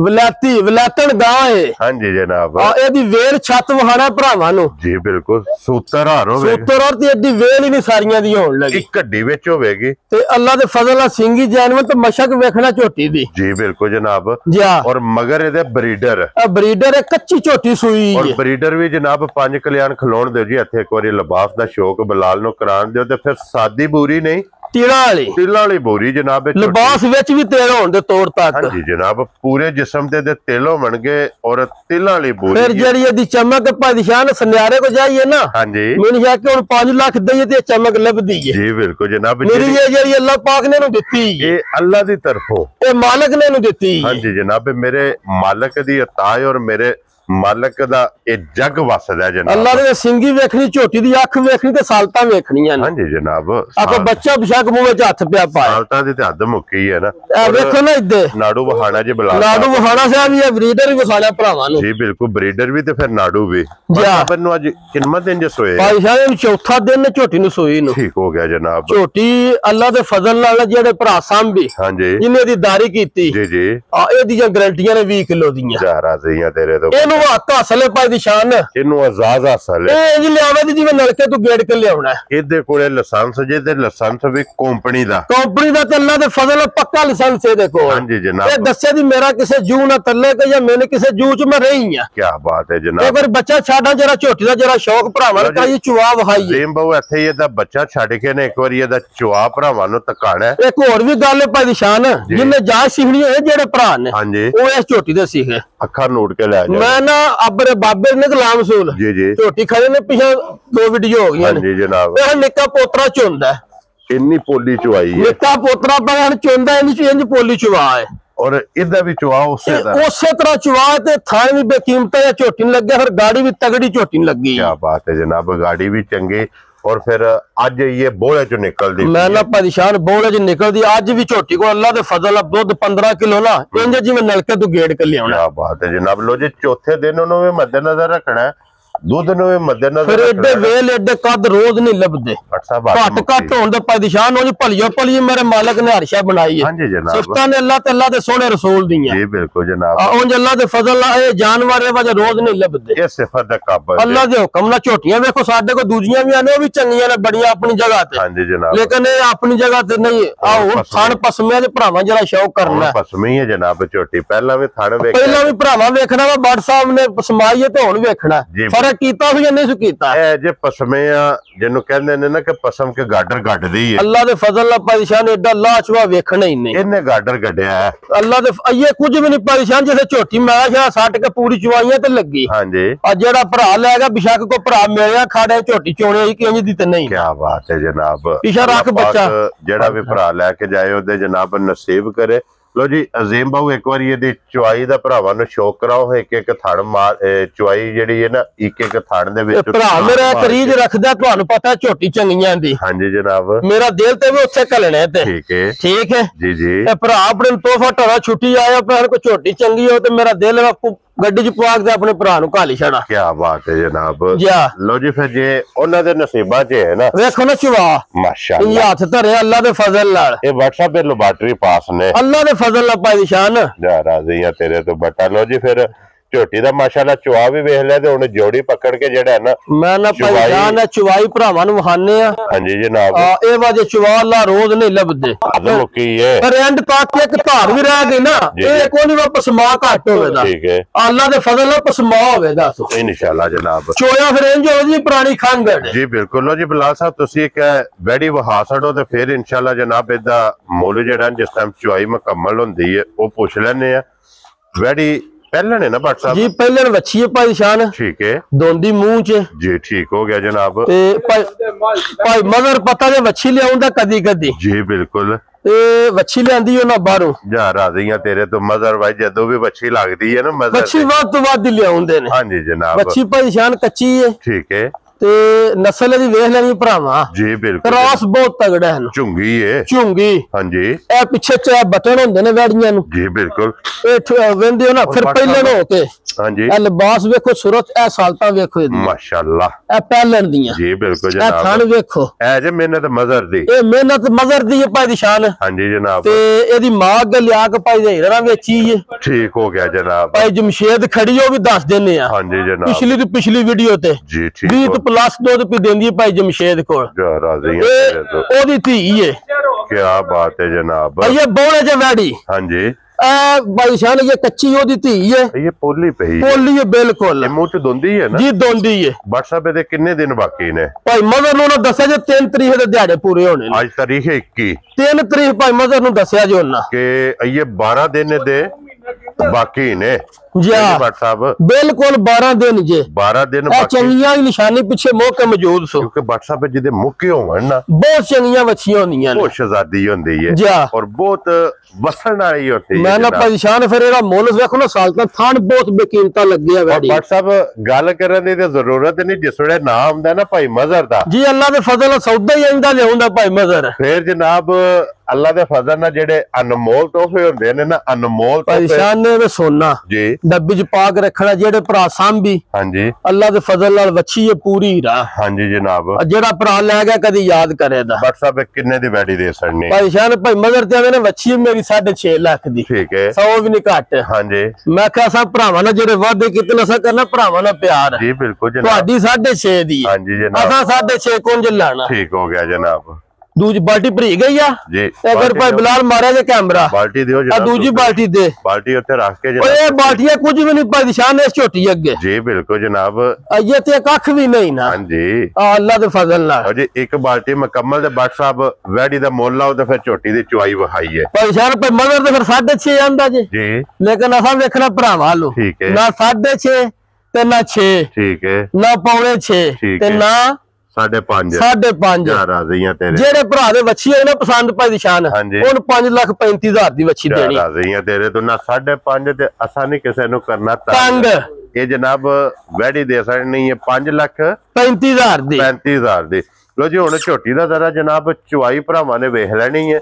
ਵਲਾਤਣ ਗਾਂ ਹੈ ਹਾਂਜੀ ਜਨਾਬ ਆ ਇਹਦੀ ਵੇਲ ਛੱਤ ਵਹਾਣਾ ਭਰਾਵਾਂ ਨੂੰ ਜੀ ਬਿਲਕੁਲ ਸੂਤਰ ਹਾਰ ਹੋਵੇ ਸੂਤਰ ਔਰ ਤੇ ਏਡੀ ਵੇਲ ਹੀ ਨਹੀਂ ਸਾਰੀਆਂ ਦੀ ਹੋਣ ਲੱਗੀ ਇੱਕ ਗੱਡੀ ਵਿੱਚ ਹੋਵੇਗੀ ਤੇ ਅੱਲਾ ਦੇ ਫਜ਼ਲ ਨਾਲ ਸਿੰਘੀ ਜੈਨੂਨ ਤੇ ਮਸ਼ਕ ਵੇਖਣਾ ਝੋਟੀ ਦੀ ਜੀ ਬਿਲਕੁਲ ਜਨਾਬ ਜਾ ਔਰ ਮਗਰ ਇਹਦੇ ਬਰੀਡਰ ਆ ਬਰੀਡਰ ਹੈ ਕੱਚੀ ਝੋਟੀ ਸੂਈ ਔਰ ਹੈ ਬਰੀਡਰ ਵੀ ਜਨਾਬ 5 ਕਲਿਆਣ ਖਲੋਣ ਦਿਓ ਜੀ ਇੱਥੇ ਇੱਕ ਵਾਰੀ ਲਿਬਾਸ ਦਾ ਸ਼ੌਕ ਬਲਾਲ ਨੂੰ ਕਰਾਉਣ ਦਿਓ ਤੇ ਫਿਰ ਸਾਦੀ ਬੂਰੀ ਨਹੀਂ तिला वाली बोरी जनाब। लिबास विच भी तेल होने दे तौर तक। हाँ जी जनाब, पूरे जिस्म ते तिल होवन गे और तिला वाली बोरी। फिर जेड़ी इहदी चमक भाई शान सन्यारे को जाइए ना। हाँ जी, मैंने कहा कि हुण 5 लाख दईए ते चमक लभदी है। जी बिल्कुल जनाब। मेरी ये जेड़ी अल्लाह पाक ने नु दित्ती, ये अल्लाह दी तरफों, ये मालिक ने नु दित्ती। हाँ जी जनाब, मेरे मालिक दी अता है और मेरे मालिक दा ये जग वसदा है जनाब। अल्लाह ने सिंगी वेखनी, झोटी दी अख वेखनी ते सालता वेखनियां ने। हाँ जी जनाब, आपको बच्चा बेशक मुंह विच हथ पिया पाए, सालता दी ते हद मुक्की है ना। देखो ना इधर नाड़ू वहाना जी, बुला नाड़ू वहाना साहब ये ब्रीडर भी वखाना भरावां नु। जी बिल्कुल, ब्रीडर भी ते फिर नाड़ू भी। जी नु आज किन्ना दिन जे सोए भाई साहब, चौथा दिन झोटी नु सोई नु। ठीक हो गया जनाब। झोटी अल्लाह दे फजल नाल जेड़े भरा सांभी, हाँ जी, जिन्ने दी दारी कीती, जी जी, एदी गारंटियां ने 20 किलो दियां। जा राज़ियां तेरे तो एनु हत्थ हासल है भाई दी शान, इनु आजाद हासल है। ए जी लियावे दी जिवें नलके तू गेड़ के लियावना है। इहदे कोले लाइसेंस जे ते लाइसेंस भी कंपनी दा ते अल्लाह दे फजल पक्का लाइसेंस है देखो। हाँ जी जनाब, ये दस्से दी मेरा किसे जू ना तल्ले के या मैंने किसे जू च मैं रही हां। क्या बात है जनाब। एक बार बच्चा छाड़ा जरा झोटी दा जरा शौक भरावां नु कहिए चुआ वहाई ज़ेम बहु इत्थे ਇਹਦਾ ਬੱਚਾ ਛੱਡ ਕੇ ਨੇ ਇੱਕ ਵਾਰੀ ਇਹਦਾ ਚੁਆ ਭਰਾਵਾਂ ਨੂੰ ਤਕਾਣਾ। एक होर भी गल है भाई दी शान, जिन्ने जाच सीखनी है जेड़े भरा ने, हाँ जी, वो इस झोटी दे सीखे। ਅੱਖਾਂ ਨੋਟ ਕੇ ਲੈ ਜਾ। मैं ना अबरे बाबे ने गुलाम सूल जी जी, झोटी खड़े ने पीछे 2 वीडियो हो गई। हाँ जी जनाब, ਇਹ ਨਿੱਕਾ ਪੋਤਰਾ ਚੁੰਦਾ ਇੰਨੀ ਪੋਲੀ ਚੁਆਈ ਹੈ। ਨਿੱਕਾ ਪੋਤਰਾ ਪਰ ਚੁੰਦਾ ਇੰਜ ਪੋਲੀ ਚੁਆ ਹੈ और ਇਹਦਾ ਵੀ ਚੁਆ ਉਸੇ ਦਾ ਉਸੇ ਤਰ੍ਹਾਂ ਚੁਆ ਤੇ ਥਾਂ ਵੀ ਬੇਕੀਮਤ ਹੈ, ਝੋਟੀ ਨਹੀਂ ਲੱਗਿਆ, ਫਿਰ ਗਾੜੀ ਵੀ ਤਗੜੀ ਝੋਟੀ ਨਹੀਂ ਲੱਗੀ। क्या बात है जनाब, गाड़ी भी चंगी और फिर ਅੱਜ ये ਬੋਲੇ ਚੋਂ ਨਿਕਲਦੀ। ਮੈਂ ਨਾ ਪਰੇਸ਼ਾਨ ਬੋਲੇ ਚ ਨਿਕਲਦੀ ਅੱਜ ਵੀ ਝੋਟੀ ਕੋਲ ਅੱਲਾ ਦੇ ਫਜ਼ਲ ਨਾਲ ਦੁੱਧ 15 ਕਿਲੋ ਨਾ ਇੰਜ ਜਿਵੇਂ ਨਲਕੇ ਤੋਂ ਗੇੜ ਕੇ ਲਿਆਉਣਾ। क्या बात है जनाब। लो जी चौथे दिन ਉਹਨੂੰ ਵੀ ਮੱਦੇਨਜ਼ਰ ਰੱਖਣਾ ਹੈ, ਦੁੱਧ ਨੂੰ ਵੀ ਮੱਦੇਨਜ਼ਰ ਫਿਰ ਏਡੇ ਵੇਲ ਏਡੇ ਕੱਦ ਰੋਜ਼ ਨਹੀਂ ਲੱਭਦੇ, ਘੱਟ ਹੋਣ ਦੇ ਪਰੇਸ਼ਾਨ ਹੋ ਜੀ। ਭਲੀਓ ਭਲੀ ਮੇਰੇ ਮਾਲਕ ਨੇ ਹਰਸ਼ਾ ਬਣਾਈ ਹੈ। हाँ जी जनाब, ਸਿਫਤਾਂ ਨੇ ਅੱਲਾ ਤੇ ਅੱਲਾ ਦੇ ਸੋਹਣੇ ਰਸੂਲ ਦੀਆਂ। जी बिल्कुल जनाब, ਉਂਝ ਅੱਲਾ ਦੇ ਫਜ਼ਲ ਨਾਲ ਇਹ ਜਾਨਵਰ ਇਹ ਵਜੇ ਰੋਜ਼ ਨਹੀਂ ਲੱਭਦੇ। ਇਹ ਸਿਫਤ ਦਾ ਕਾਬਲ ਅੱਲਾ ਦੇ ਹੁਕਮ ਨਾਲ ਝੋਟੀਆਂ ਵੇਖੋ ਸਾਡੇ ਕੋਲ ਦੂਜੀਆਂ ਵੀ ਆਨੇ, ਉਹ ਵੀ ਚੰਗੀਆਂ ਨੇ ਬੜੀਆਂ ਆਪਣੀ ਜਗ੍ਹਾ ਤੇ। हाँ जी जनाब, ਲੇਕਿਨ ਇਹ ਆਪਣੀ ਜਗ੍ਹਾ ਤੇ ਨਹੀਂ। ਆਹ ਹੁਣ ਥਣ ਪਸਮਿਆਂ ਦੇ ਭਰਾਵਾਂ ਜਰਾ ਸ਼ੌਕ ਕਰਨਾ। ਪਸਮੀ ਹੈ ਜਨਾਬ ਝੋਟੀ, ਪਹਿਲਾਂ ਵੀ ਥਣ ਵੇਖ, ਪਹਿਲਾਂ ਵੀ ਭਰਾਵਾਂ ਵੇਖਣਾ ਵਾ, ਬੜ ਸਾਹਿਬ ਨੇ ਸਮਾਈਏ ਤੇ ਹੁਣ ਵੇਖਣਾ ਫਰਕ ਕੀਤਾ ਹੋਇਆ ਨਹੀਂ ਕੀਤਾ। ਇਹ ਜੇ ਪਸਮੇ ਆ ਜਿਹਨੂੰ ਕਹਿੰਦੇ ਨੇ ਨਾ ਕਿ ਪਸਮ ਕੇ ਗਾਡਰ ਗੱਡਦੀ ਹੈ, ਅੱਲਾ ਦੇ ਫਜ਼ਲ ਨਾਲ ਪਰੇਸ਼ਾਨ ਏਡਾ ਲਾਚਵਾ ਵੇਖਣਾ ਹੀ ਨਹੀਂ। ਇਹਨੇ ਗਾਡਰ ਗੱਡਿਆ ਹੈ। ਅੱਲਾ ਦੇ ਇਹ ਕੁਝ ਵੀ ਨਹੀਂ ਪਰੇਸ਼ਾਨ, ਜਿਵੇਂ ਝੋਟੀ ਮੈਂ ਕਿਹਾ ਸੱਟ ਕੇ ਪੂਰੀ ਚਵਾਈਆਂ ਤੇ ਲੱਗੀ। ਹਾਂਜੀ, ਆ ਜਿਹੜਾ ਭਰਾ ਲੈ ਗਿਆ ਬਿਸ਼ੱਕ ਕੋ ਭਰਾ ਮਿਲਿਆ ਖਾੜੇ ਝੋਟੀ ਚੋਣੇ ਹੀ ਕਿੰਜ ਦੀ ਤੇ ਨਹੀਂ। ਕੀ ਬਾਤ ਹੈ ਜਨਾਬ, ਪਿਛਾ ਰੱਖ ਬੱਚਾ ਜਿਹੜਾ ਵੀ ਭਰਾ ਲੈ ਕੇ ਜਾਏ ਉਹਦੇ ਜਨਾਬ ਨਸੀਬ ਕਰੇ। लो जी अजीम बाबू एक बार ये चुआई दा भरावां नूं शौक कराओ, एक एक थण मार चुआई जिहड़ी है ना एक एक थण दे विच भरा मेरा करीज रखदा, तुहानू पता झोटी चंगियां दी। हां जी जनाब, मेरा दिल ते भी उत्थे घलने ते ठीक है जी जी। ए भरा अपने तोहफा ढरा छुट्टी आया पर कोई झोटी चंगी हो ते मेरा दिल गड्डी च पवा के अपने भरा नूं घाली छड़ा। क्या बात है जनाब। जी लो जी फिर जे उन्हां दे नसीबां च है ना, देखो ना चुवा माशाअल्लाह ये हाथ धरे अल्लाह दे फजल नाल। ये WhatsApp पे लैबोरेटरी पास ने, अल्लाह दे फजल नाल पाई निशान जा राजी है तेरे तो बटा। लो जी फिर ਝੋਟੀ ਦਾ ਮਾਸ਼ਾਅੱਲਾ ਚੁਆ ਵੀ ਵੇਖ ਲਿਆ ਤੇ ਹੁਣ ਜੋੜੀ ਪਕੜ ਕੇ ਜਿਹੜਾ ਹੈ ਨਾ ਮੈਂ ਨਾ ਪਛਾਣ ਹੈ ਚੁਵਾਈ ਭਰਾਵਾਂ ਨੂੰ ਵਹਾਨੇ ਆ। ਹਾਂਜੀ ਜਨਾਬ, ਇਹ ਵਾਜੇ ਚੁਵਾ ਅੱਲਾ ਰੋਜ਼ ਨਹੀਂ ਲੱਭਦੇ ਆਦਮ ਕੀ ਹੈ ਪਰ ਐਂਡ ਤੱਕ ਇੱਕ ਧਾਰ ਵੀ ਰਹਿ ਗਈ ਨਾ, ਇਹ ਕੋਈ ਨਹੀਂ ਪਸਮਾ ਘੱਟ ਹੋਵੇਗਾ। ਠੀਕ ਹੈ, ਅੱਲਾ ਦੇ ਫਜ਼ਲ ਨਾਲ ਪਸਮਾ ਹੋਵੇਗਾ ਇਨਸ਼ਾਅੱਲਾ ਜਨਾਬ। ਚੋਇਆ ਫਿਰ ਇੰਜ ਹੋ ਜੀ ਪੁਰਾਣੀ ਖੰਗ ਜੀ ਬਿਲਕੁਲ। ਲੋ ਜੀ ਬਲਾਲ ਸਾਹਿਬ ਤੁਸੀਂ ਇੱਕ ਵੈੜੀ ਵਹਾ ਛੱਡੋ ਤੇ ਫਿਰ ਇਨਸ਼ਾਅੱਲਾ ਜਨਾਬ ਇਹਦਾ ਮੁੱਲ ਜਿਹੜਾ ਜਿਸ ਟਾਈਮ ਚੁਆਈ ਮੁਕੰਮਲ ਹੁੰਦੀ ਹੈ ਉਹ ਪੁੱਛ ਲੈਣੇ ਆ। ਵੈੜੀ पहले ना भट्ट साहब जी पहले वच्छी है भाई शान, ठीक है, दोंदी मुंह च जी ठीक हो गया जनाब। भाई मगर पता जे वच्छी लियाउंदा कदी कदी जी बिल्कुल वच्छी लियांदी हो ना बाहरों जा राज़ियां तेरे तो मजर भाई जदों भी वच्छी लगदी है ना मजर वच्छी वध तो वध लियाउंदे ने। हां जी जनाब, वच्छी भाई शान कच्ची है ठीक है ते नस्ल दी वेख लेनी भरावा जी बिल्कुल, क्रॉस बहुत तगड़ा है, झुंगी है झुंगी। हां जी, ए पीछे च बटन होंदे ने वैड़ियां नु जी बिल्कुल ए वेंदे हो ना फिर पहले नो के। हां जी, ए लिबास देखो सूरत ए सालता देखो माशाअल्लाह ए पहलन दियां जी बिल्कुल जनाब। ए थान देखो ए जे मेहनत मजर दी, ए मेहनत मजर दी है भाई दी शान। हां जी जनाब, ते एदी मां अगे लिया के भाई दे हीरा वेची है। ठीक हो गया जनाब। भाई जमशेद खड़ी हो भी दस देने आ। हां जी जनाब, पिछली तो पिछली वीडियो ते जी ठीक 20 प्लस दूध पी देंदी भाई जमशेद कोल, जा राज़ियां तेरे तो ओदी धी है। क्या बात है जनाब। ये बौड़े च वैड़ी हां जी, भाई शान ये कच्ची ओदी धी है, ये पोली पई पोली है बिल्कुल, मुंह च दोंदी है ना जी दोंदी है। WhatsApp पे किन्ने दिन बाकी ने भाई मदर नु दस्या जे 3 तरीक दे दिहाड़े पूरे होने, आज तारीख है 21 3 तरीक भाई मदर नु दस्या जो ना के ये 12 दिन दे बाकी ने जी WhatsApp बिल्कुल 12 दिन जे 12 दिन बाकी चंगियां निशानी पीछे मौके मौजूद सो, क्योंकि WhatsApp पे जिदे मुक्के होवन ना बहुत चंगियां बच्चियां होंदियां ने, बहुत शहजादी होंदी है जी और बहुत वसन वाली होती है। मैं ना परेशान फिर एदा मोल देखो ना साल का थान बहुत बेकीमता लग गया वैडी। WhatsApp गल करने दी ते जरूरत नहीं, जिस वेले नाम आंदा ना भाई मजहर दा जी अल्लाह दे फजल सौदा ही आंदा लियाउंदा भाई मजहर, फिर जनाब अल्लाह दे फजल ना जेड़े अनमोल तोहफे होंदे ने ना, अनमोल परेशान ने सोना जी डब्बी च पाक रखना जेड़े भरा सांभी हां जी अल्लाह दे फजल नाल वच्छी है पूरी हीरा। हां जी जनाब जेड़ा भरा ले गया कदी याद करेदा WhatsApp पे किन्ने दी वैडी दे सकने परेशान भाई मजहर ते ने वच्छी मेरी 6.5 लाख दी, ठीक है 100 भी नहीं घट। हां जी मैं कहा सब भरावां ना जेड़े वादे कितने सा करना भरावां ना प्यार जी बिल्कुल जनाब ਤੁਹਾਡੀ 6.5 ਦੀ हां जी जनाब असा 6.5 कुंज लाना ठीक हो गया जनाब दूजी बाल्टी भरी गई आ जी अगर भाई बिलाल मारे जे कैमरा बाल्टी दियो आ जनाब दूजी बाल्टी दे बाल्टी उत्ते रख के ओए जनाब बाल्टियां कुछ भी नहीं भाई निशान इस छोटी अगे जी बिल्कुल जनाब ये ते कख भी नहीं ना हां जी अल्लाह दे फजल नाल और जी एक बाल्टी मुकम्मल दे WhatsApp वैडी दा मोल लाओ ते फिर छोटी दी चुआई वहाई है परेशान भाई मगर ते फिर 6.5 आंदा जे जी लेकिन असा देखना भरावां लो ठीक है ना 6.5 ते ना 6 ठीक है ना पौने 6 ठीक ते है। ना 5.5 5.5 ਰਾਜ਼ੀਆਂ ਤੇਰੇ ਜਿਹੜੇ ਭਰਾ ਦੇ ਵੱਛੀ ਹੋਏ ਨਾ ਪਸੰਦ ਭਾਈ ਨਿਸ਼ਾਨ ਹਾਂਜੀ। ਉਹਨੂੰ 5,35,000 ਦੀ ਵੱਛੀ ਦੇਣੀ ਰਾਜ਼ੀਆਂ ਤੇਰੇ ਤੋਂ ਨਾ 5.5 ਤੇ ਅਸਾਂ ਨਹੀਂ ਕਿਸੇ ਨੂੰ ਕਰਨਾ ਤੰਗ ਇਹ ਜਨਾਬ ਵੈਡੀ ਦੇ ਸਕਣੀ ਹੈ 5,35,000 ਦੀ 35,000 ਦੀ। ਲੋ ਜੀ ਹੁਣ ਝੋਟੀ ਦਾ ਜ਼ਰਾ ਜਨਾਬ ਚੁਆਈ ਭਰਾਵਾਂ ਨੇ ਵੇਖ ਲੈਣੀ ਹੈ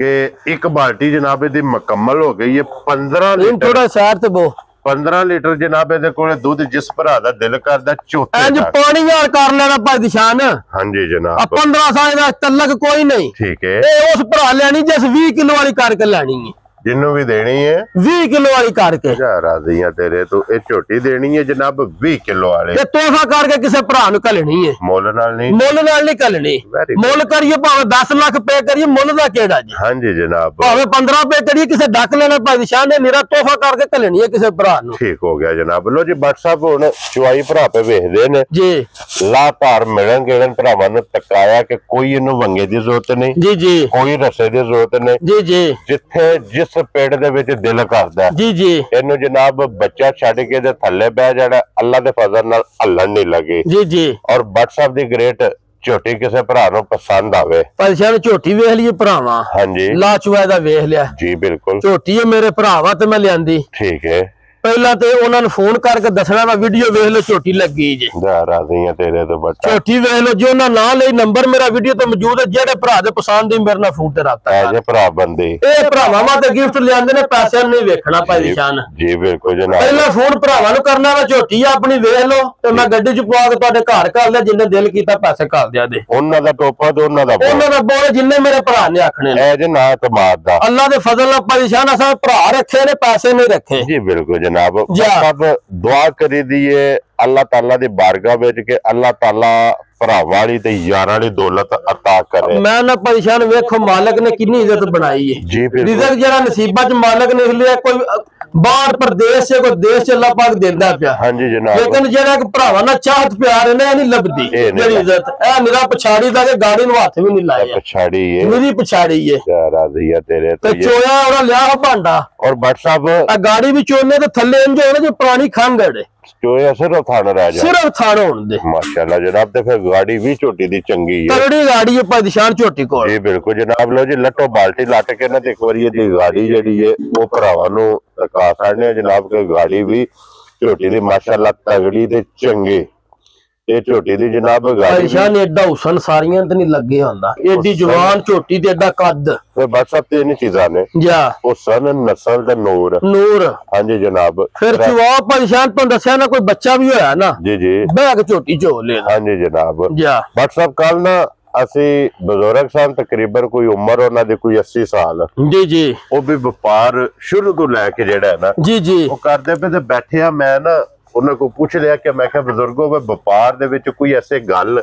ਕਿ ਇੱਕ ਬਾਲਟੀ ਜਨਾਬ ਇਹਦੀ ਮੁਕੰਮਲ ਹੋ ਗਈ ਹੈ 15 ਲੀਟਰ ਥੋੜਾ ਸ਼ਹਿਰ ਤੇ ਬੋ 15 ਲੀਟਰ ਜਨਾਬ ਇਹਦੇ ਕੋਲੇ ਦੁੱਧ ਜਿਸ ਭਰਾ ਦਾ ਦਿਲ ਕਰਦਾ ਝੋਟੇ ਇੰਜ ਦਾ ਪਾਣੀ ਯਾਰ ਕਰ ਲੈਣਾ ਭਾਈ ਨਿਸ਼ਾਨ ਆ ਹਾਂਜੀ ਜਨਾਬ 15 ਸਾਲ ਦਾ ਤਲਕ ਕੋਈ ਨਹੀਂ ਠੀਕ ਹੈ ਇਹ ਉਸ ਭਰਾ ਲੈਣੀ ਜਿਸ 20 ਕਿਲੋ ਵਾਲੀ ਕਰਕੇ ਲੈਣੀ ਹੈ जिन्हों भी देनी है 20 किलो वाली करके राजियां तेरे तो ये छोटी देनी है जनाब 20 किलो वाले ते तोहफा करके किसी भरा नु घलनी है मुल नाल नहीं घलनी Very मुल करिए भावे 10 लाख पे करिए मुल दा केड़ा जी हाँ जी जनाब भावे 15 पे करिए किसी डक लेना भाई निशान ने मेरा तोहफा करके घलनी है किसी भरा नु ठीक हो गया जनाब। लो जी WhatsApp हुण चुआई भरा पे वेखदे ने जी ला धार मिलन गेड़न भरावां नु तकाया कि कोई इन्नू वंगे दी जरूरत नहीं जी जी कोई रस्से दी जरूरत नहीं जी जी जिथे जिस पेड़ दे विच दिल करदा जी जी इन्नू जनाब बच्चा छड्ड के दे थल्ले बह जाना अल्लाह दे फजल नाल हल्लण नहीं लगे जी जी और WhatsApp दी ग्रेट झोटी किसी भरा नु पसंद आवे परेशान झोटी वेख लिए भरावां हाँ जी ला चुआ दा वेख लिया जी बिल्कुल झोटी है मेरे भरावा ते मैं लियांदी ठीक है ਪਹਿਲਾਂ ਤੇ ਉਹਨਾਂ ਨੂੰ ਫੋਨ ਕਰਕੇ ਦੱਸਣਾ ਵਾ ਵੀਡੀਓ ਵੇਖ ਲਓ ਝੋਟੀ ਲੱਗੀ ਜੇ ਰਾਜ਼ੀਆਂ ਤੇਰੇ ਤੋਂ ਬੱਚਾ ਝੋਟੀ ਵੇਖ ਲਓ ਜੋ ਉਹਨਾਂ ਨਾਂ ਲਈ ਨੰਬਰ ਮੇਰਾ ਵੀਡੀਓ ਤੇ ਮੌਜੂਦ ਹੈ ਜਿਹੜੇ ਭਰਾ ਦੇ ਪਸੰਦ ਦੀ ਮੇਰੇ ਨਾਲ ਫੋਨ ਤੇ ਰਾਬਤਾ ਐਜੇ ਭਰਾ ਬੰਦੇ ਇਹ ਭਰਾਵਾਂ ਵਾਸਤੇ ਗਿਫਟ ਲਿਆਂਦੇ ਨੇ ਪੈਸਿਆਂ ਨਹੀਂ ਵੇਖਣਾ ਭਾਈ ਨਿਸ਼ਾਨ ਜੀ ਬਿਲਕੁਲ ਜਨਾਬ ਪਹਿਲਾਂ ਫੋਨ ਭਰਾਵਾਂ ਨੂੰ ਕਰਨਾ ਵਾ ਝੋਟੀ ਆਪਣੀ ਵੇਖ ਲਓ ਤੇ ਮੈਂ ਗੱਡੀ 'ਚ ਪਵਾ ਕੇ ਤੁਹਾਡੇ ਘਰ ਘੱਲ ਲਿਆ ਜਿੰਨੇ ਦਿਲ ਕੀਤਾ ਪੈਸੇ ਘੱਲ ਦਿਆ ਦੇ ਉਹਨਾਂ ਦਾ ਟੋਪਾ ਤੇ ਉਹਨਾਂ ਦਾ ਬੋਲ ਜਿੰਨੇ ਮੇਰੇ ਭਰਾ ਨੇ ਆਖਣੇ ਨੇ ਐਜੇ ਨਾ ਤਮਾਦ ਦਾ ਅੱਲਾ ਦੇ ਫਜ਼ਲ ਨਾਲ ਪਰੇਸ਼ਾਨ ਅਸਾਂ ਭਰਾ ਰੱਖੇ ਨੇ ਪੈਸੇ ਨਹੀਂ ਰੱਖੇ ਜੀ ਬਿਲकुल जनाब सब दुआ करी दिए अल्लाह ताला दी बारगाह विच के अल्लाह ताला भरावां वाली ते यारां वाली दौलत अता करे। मैं ना परेशान वेखो मालिक ने कितनी इज्जत बनाई है जी बिल्कुल रिज़्क जरा नसीबा च मालिक ने लिया कोई बाहर प्रदेश से कोई देश च अल्लाह पाक देंदा पिया हां जी जनाब लेकिन जेड़ा भरावां ना चाहत प्यार है ना नहीं लभदी मेरी इज्जत ए मेरा पछाड़ी दा के गाड़ी नु हाथ भी नहीं लाया पछाड़ी है मेरी पछाड़ी है राज़िया तेरे तो चोया और लिया भांडा और WhatsApp आ गाड़ी भी चोने ते थल्ले इंज होना जो पुरानी खंगड़ है चोया सिर्फ थाना रह जा सिर्फ थाना होने दे माशाल्लाह जनाब ते फिर गाड़ी भी छोटी दी चंगी है तगड़ी गाड़ी है परेशान छोटी कोल जी बिल्कुल जनाब। लो जी लट्टो बाल्टी लट के ना एक बार ये गाड़ी जी है वो भरावां नू दिखा सकने जनाब के गाड़ी भी छोटी दी माशाल्लाह तगड़ी ते चंगी ये छोटी दी जनाब गाड़ी परेशान एडा हुसन सारियां ते नहीं लगे होंदा एडी जवान छोटी ते एडा कद ते बस अब तीन चीज़ां ने जा हुसन नस्ल ते नूर नूर हाँ जी जनाब फिर चुआ परेशान तो दसिया ना कोई बच्चा भी होया ना जी जी बैग झोटी चो ले हाँ जी जनाब जा WhatsApp कल ना ਅਸੀਂ ਬਜ਼ੁਰਗ ਸਨ ਤਕਰੀਬਨ ਕੋਈ ਉਮਰ ਉਹਨਾਂ ਦੀ ਕੋਈ 80 ਸਾਲ ਜੀ ਜੀ ਉਹ ਵੀ ਵਪਾਰ ਸ਼ੁਰੂ ਤੋਂ ਲੈ ਕੇ ਜਿਹੜਾ ਹੈ ਨਾ ਜੀ ਜੀ ਉਹ ਕਰਦੇ ਪਏ ਤੇ ਬੈਠਿਆ ਮੈਂ ਨਾ ਉਹਨਾਂ ਕੋ ਪੁੱਛ ਲਿਆ ਕਿ ਮੈਂ ਕਿਹਾ ਬਜ਼ੁਰਗੋ ਵੇ ਵਪਾਰ ਦੇ ਵਿੱਚ ਕੋਈ ਐਸੇ ਗੱਲ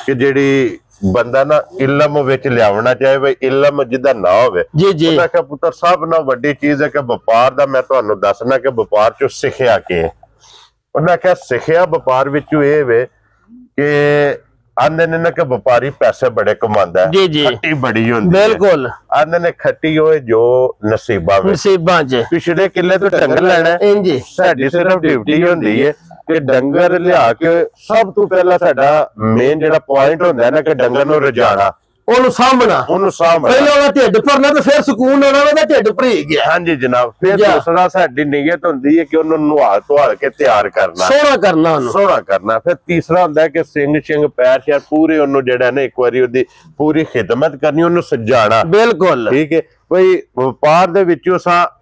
ਕਿ ਜਿਹੜੀ ਬੰਦਾ ਨਾ ਇਲਮ ਵਿੱਚ ਲਿਆਉਣਾ ਚਾਹੇ ਬਈ ਇਲਮ ਜਿਹਦਾ ਨਾ ਹੋਵੇ ਜੀ ਜੀ ਮੈਂ ਕਿਹਾ ਪੁੱਤਰ ਸਭ ਨਾਲ ਵੱਡੀ ਚੀਜ਼ ਹੈ ਕਿ ਵਪਾਰ ਦਾ ਮੈਂ ਤੁਹਾਨੂੰ ਦੱਸਣਾ ਕਿ ਵਪਾਰ ਚੋਂ ਸਿੱਖਿਆ ਕੀ ਹੈ। ਉਹਨਾਂ ਕਿਹਾ ਸਿੱਖਿਆ ਵਪਾਰ ਵਿੱਚੋਂ ਇਹ ਵੇ ਕਿ ਆਂਦੇ ਨੇ ਨਾ ਕਿ ਵਪਾਰੀ ਪੈਸੇ ਬੜੇ ਕਮਾਉਂਦਾ ਹੈ, ਖੱਟੀ ਬੜੀ ਹੁੰਦੀ ਹੈ। ਬਿਲਕੁਲ ਆਂਦੇ ਨੇ ਖੱਟੀ ਹੋਏ ਜੋ ਨਸੀਬਾਂ ਚ। ਪਿਛਲੇ ਕਿੱਲੇ ਤੋਂ ਡੰਗਰ ਲੈਣਾ ਸਾਡੀ ਸਿਰਫ ਡਿਊਟੀ ਹੁੰਦੀ ਹੈ ਕਿ ਡੰਗਰ ਲਿਆ ਕੇ ਸਭ ਤੋਂ ਪਹਿਲਾਂ ਸਾਡਾ ਮੇਨ ਜਿਹੜਾ ਪੁਆਇੰਟ ਹੁੰਦਾ ਹੈ ਨਾ ਕਿ ਡੰਗਰ ਨੂੰ ਰਜਾਣਾ, ਉਹਨੂੰ ਸਾਂਭਣਾ ਪਹਿਲਾਂ ਉਹਦਾ ਢਿੱਡ ਭਰਨਾ ਤੇ ਫਿਰ ਸਕੂਨ ਆਉਣਾ ਉਹਦਾ ਢਿੱਡ ਭਰੀ ਗਿਆ। ਹਾਂਜੀ ਜਨਾਬ। ਫਿਰ ਦੂਸਰਾ ਸਾਡੀ ਨੀਅਤ ਹੁੰਦੀ ਹੈ ਕਿ ਉਹਨੂੰ ਨੁਹਾਲ ਧੁਆਲ ਕੇ ਤਿਆਰ ਕਰਨਾ, ਸੋਹਣਾ ਕਰਨਾ। ਫਿਰ ਤੀਸਰਾ ਹੁੰਦਾ ਹੈ ਕਿ ਸਿੰਘ ਪੈਰ ਸ਼ੈਰ ਪੂਰੇ ਉਹਨੂੰ ਜਿਹੜਾ ਨਾ ਇੱਕ ਵਾਰੀ ਉਹਦੀ ਪੂਰੀ ਖਿਦਮਤ ਕਰਨੀ, ਉਹਨੂੰ ਸਜਾਣਾ। ਬਿਲਕੁਲ ਠੀਕ ਹੈ। ਬਈ ਵਪਾਰ ਦੇ ਵਿੱਚੋਂ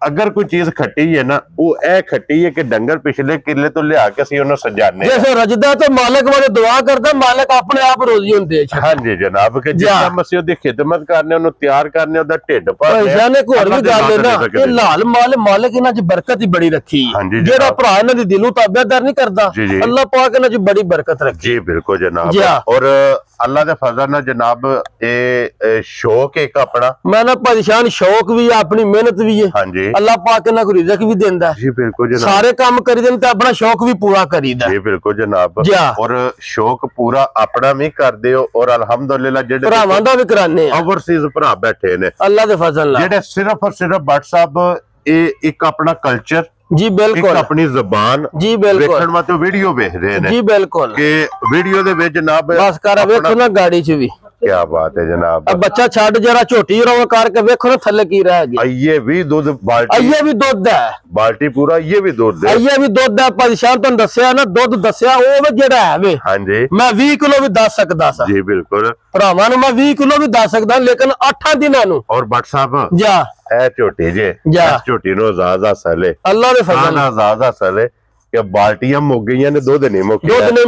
ਅਗਰ ਕੋਈ ਚੀਜ਼ ਖੱਟੀ ਹੈ ਨਾ ਉਹ ਇਹ ਖੱਟੀ ਹੈ ਕਿ ਡੰਗਰ ਪਿਛਲੇ ਕਿੱਲੇ ਤੋਂ ਲਿਆ ਕੇ ਅਸੀਂ ਉਹਨੂੰ ਸਜਾਣੇ ਜੈਸੇ ਰਜਦਾ ਤੇ ਮਾਲਕ ਵਾਲੇ ਦੁਆ ਕਰਦਾ, ਮਾਲਕ ਆਪਣੇ ਆਪ ਰੋਜ਼ੀ ਹੁੰਦੇ। ਹਾਂਜੀ ਜਨਾਬ ਕਿ ਜਿੰਨਾ ਅਸੀਂ ਉਹਦੀ ਖਿਦਮਤ ਕਰਨੇ, ਉਹਨੂੰ ਤਿਆਰ ਕਰਨੇ, ਉਹਦਾ ਢਿੱਡ ਭਰਨੇ। ਇੱਕ ਹੋਰ ਵੀ ਗੱਲ ਹੈ ਨਾ, ਇਹ ਲਾਲ ਮਾਲਕ ਇਹਨਾਂ 'ਚ ਬਰਕਤ ਹੀ ਬੜੀ ਰੱਖੀ ਹੈ। ਜਿਹੜਾ ਭਰਾ ਇਹਨਾਂ ਦੀ ਦਿਲੋਂ ਤਾਬਿਆਦਾਰ ਨਹੀਂ ਕਰਦਾ, ਅੱਲਾਹ ਪਾਕ ਇਹਨਾਂ 'ਚ ਬੜੀ ਬਰਕਤ ਰੱਖੀ। ਜੀ ਬਿਲਕੁਲ ਜਨਾਬ। ਔਰ ਅੱਲਾਹ ਦੇ ਫਜ਼ਲ ਨਾਲ ਜਨਾਬ ਇਹ ਸ਼ੌਕ ਇੱਕ ਆਪਣਾ ਮੈਂ ਨਾ ਪਰੇਸ਼ਾਨ ਸ਼ੌਕ ਵੀ ਹੈ, ਆਪਣੀ ਮਿਹਨਤ ਵੀ ਹੈ। ਹਾਂਜੀ ਅੱਲਾਹ ਪਾਕ ਇਹਨਾਂ ਨੂੰ ਰਿਜ਼ਕ ਵੀ ਦਿੰਦਾ। ਜੀ ਬਿਲਕੁਲ ਜਨਾਬ। ਸਾਰੇ ਕੰਮ ਕਰੀਦੇ ਨੇ ਤੇ ਆਪਣਾ ਸ਼ੌਕ ਵੀ ਪੂਰਾ ਕਰੀਦਾ। ਜੀ ਬਿਲਕੁਲ ਜਨਾਬ। ਔਰ ਸ਼ੌਕ ਪੂਰਾ ਆਪਣਾ ਵੀ ਕਰਦੇ ਹੋ ਔਰ ਅਲਹਮਦੁਲਿਲਾ ਜਿਹੜੇ ਭਰਾਵਾਂ ਦਾ ਵੀ ਕਰਾਨੇ ਆ। ਓਵਰਸੀਜ਼ ਭਰਾ ਬੈਠੇ ਨੇ ਅੱਲਾਹ ਦੇ ਫਜ਼ਲ ਨਾਲ, ਜਿਹੜੇ ਸਿਰਫ ਔਰ ਸਿਰਫ WhatsApp ਇਹ ਇੱਕ ਆਪਣਾ ਕਲਚਰ ਜੀ ਬਿਲਕੁਲ ਆਪਣੀ ਜ਼ਬਾਨ ਜੀ ਬਿਲਕੁਲ ਵੇਖਣ ਵਾਸਤੇ ਵੀਡੀਓ ਵੇਖ ਰਹੇ ਨੇ। ਜੀ ਬਿਲਕੁਲ ਕਿ ਵੀਡੀਓ ਦੇ ਵਿੱਚ ਜਨਾਬ ਬਸ ਕਰ ਵੇਖੋ ਨਾ ਗਾੜੀ 'ਚ ਵੀ क्या बात है जनाब। अब बच्चा छड़ जरा छोटी रहो करके देखो ना थल्ले की रह गई। ये भी दूध बाल्टी, ये भी दूध है बाल्टी पूरा, ये भी दूध है, ये भी दूध है। परेशान तुम दसिया ना दुध दसिया वो जेड़ा है वे। हाँ जी मैं 20 किलो भी दस सकदा सा। जी बिल्कुल भरावां नूं मैं 20 किलो भी दस सकदा, लेकिन 8 दिनां नूं। और बट साहब जा ए छोटी जे छोटी नो ज़्यादा सले अल्लाह दे फजल नाल ज़्यादा सले कि बाल्टियां मुक गईयां ने दूध नहीं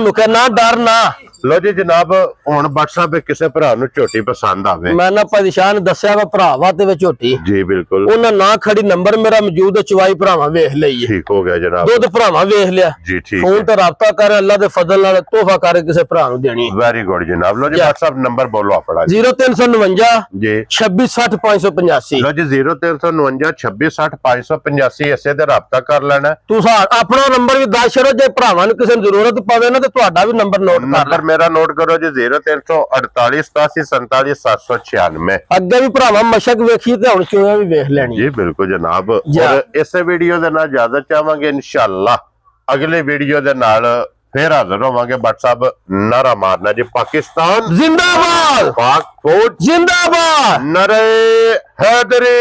मुके ना डर ना। लो जी जनाब हुण WhatsApp किसी भरा नूं झोटी पसंद आवे मैं ना परेशान दस्या वा भरा वाते वे झोटी। जी बिल्कुल उन्हां ना खड़ी नंबर मेरा मौजूद है, चवाई भरावां वेख लईए। ठीक हो गया जनाब। दुध भरावां वेख लिया। जी ठीक फोन ते राब्ता कर, अल्लाह दे फजल नाल तोहफा कर किसी भरा नूं देनी। वेरी गुड जनाब। लो जी WhatsApp नंबर बोलो अपना। 0349 जी 2660 585। लो जी 0349 2660 585 इसे ते राब्ता कर लेना। तुसां अपना नंबर भी दस छड़ो, जे भरावां नूं किसी नूं जरूरत पवे ना ते तुहाडा भी नंबर नोट कर लो। मेरा नोट करो जी 0348 87 47 796। अगे भी भरावां मशक वेखी ते हुण चोया भी वेख लेनी। जी बिल्कुल जनाब। और इस वीडियो दे नाल इजाजत चाहांगे, इंशाअल्लाह अगले वीडियो दे नाल फिर हाजिर होवांगे। WhatsApp नारा मारना जी पाकिस्तान जिंदाबाद, पाक फौज जिंदाबाद, नारे हैदरी।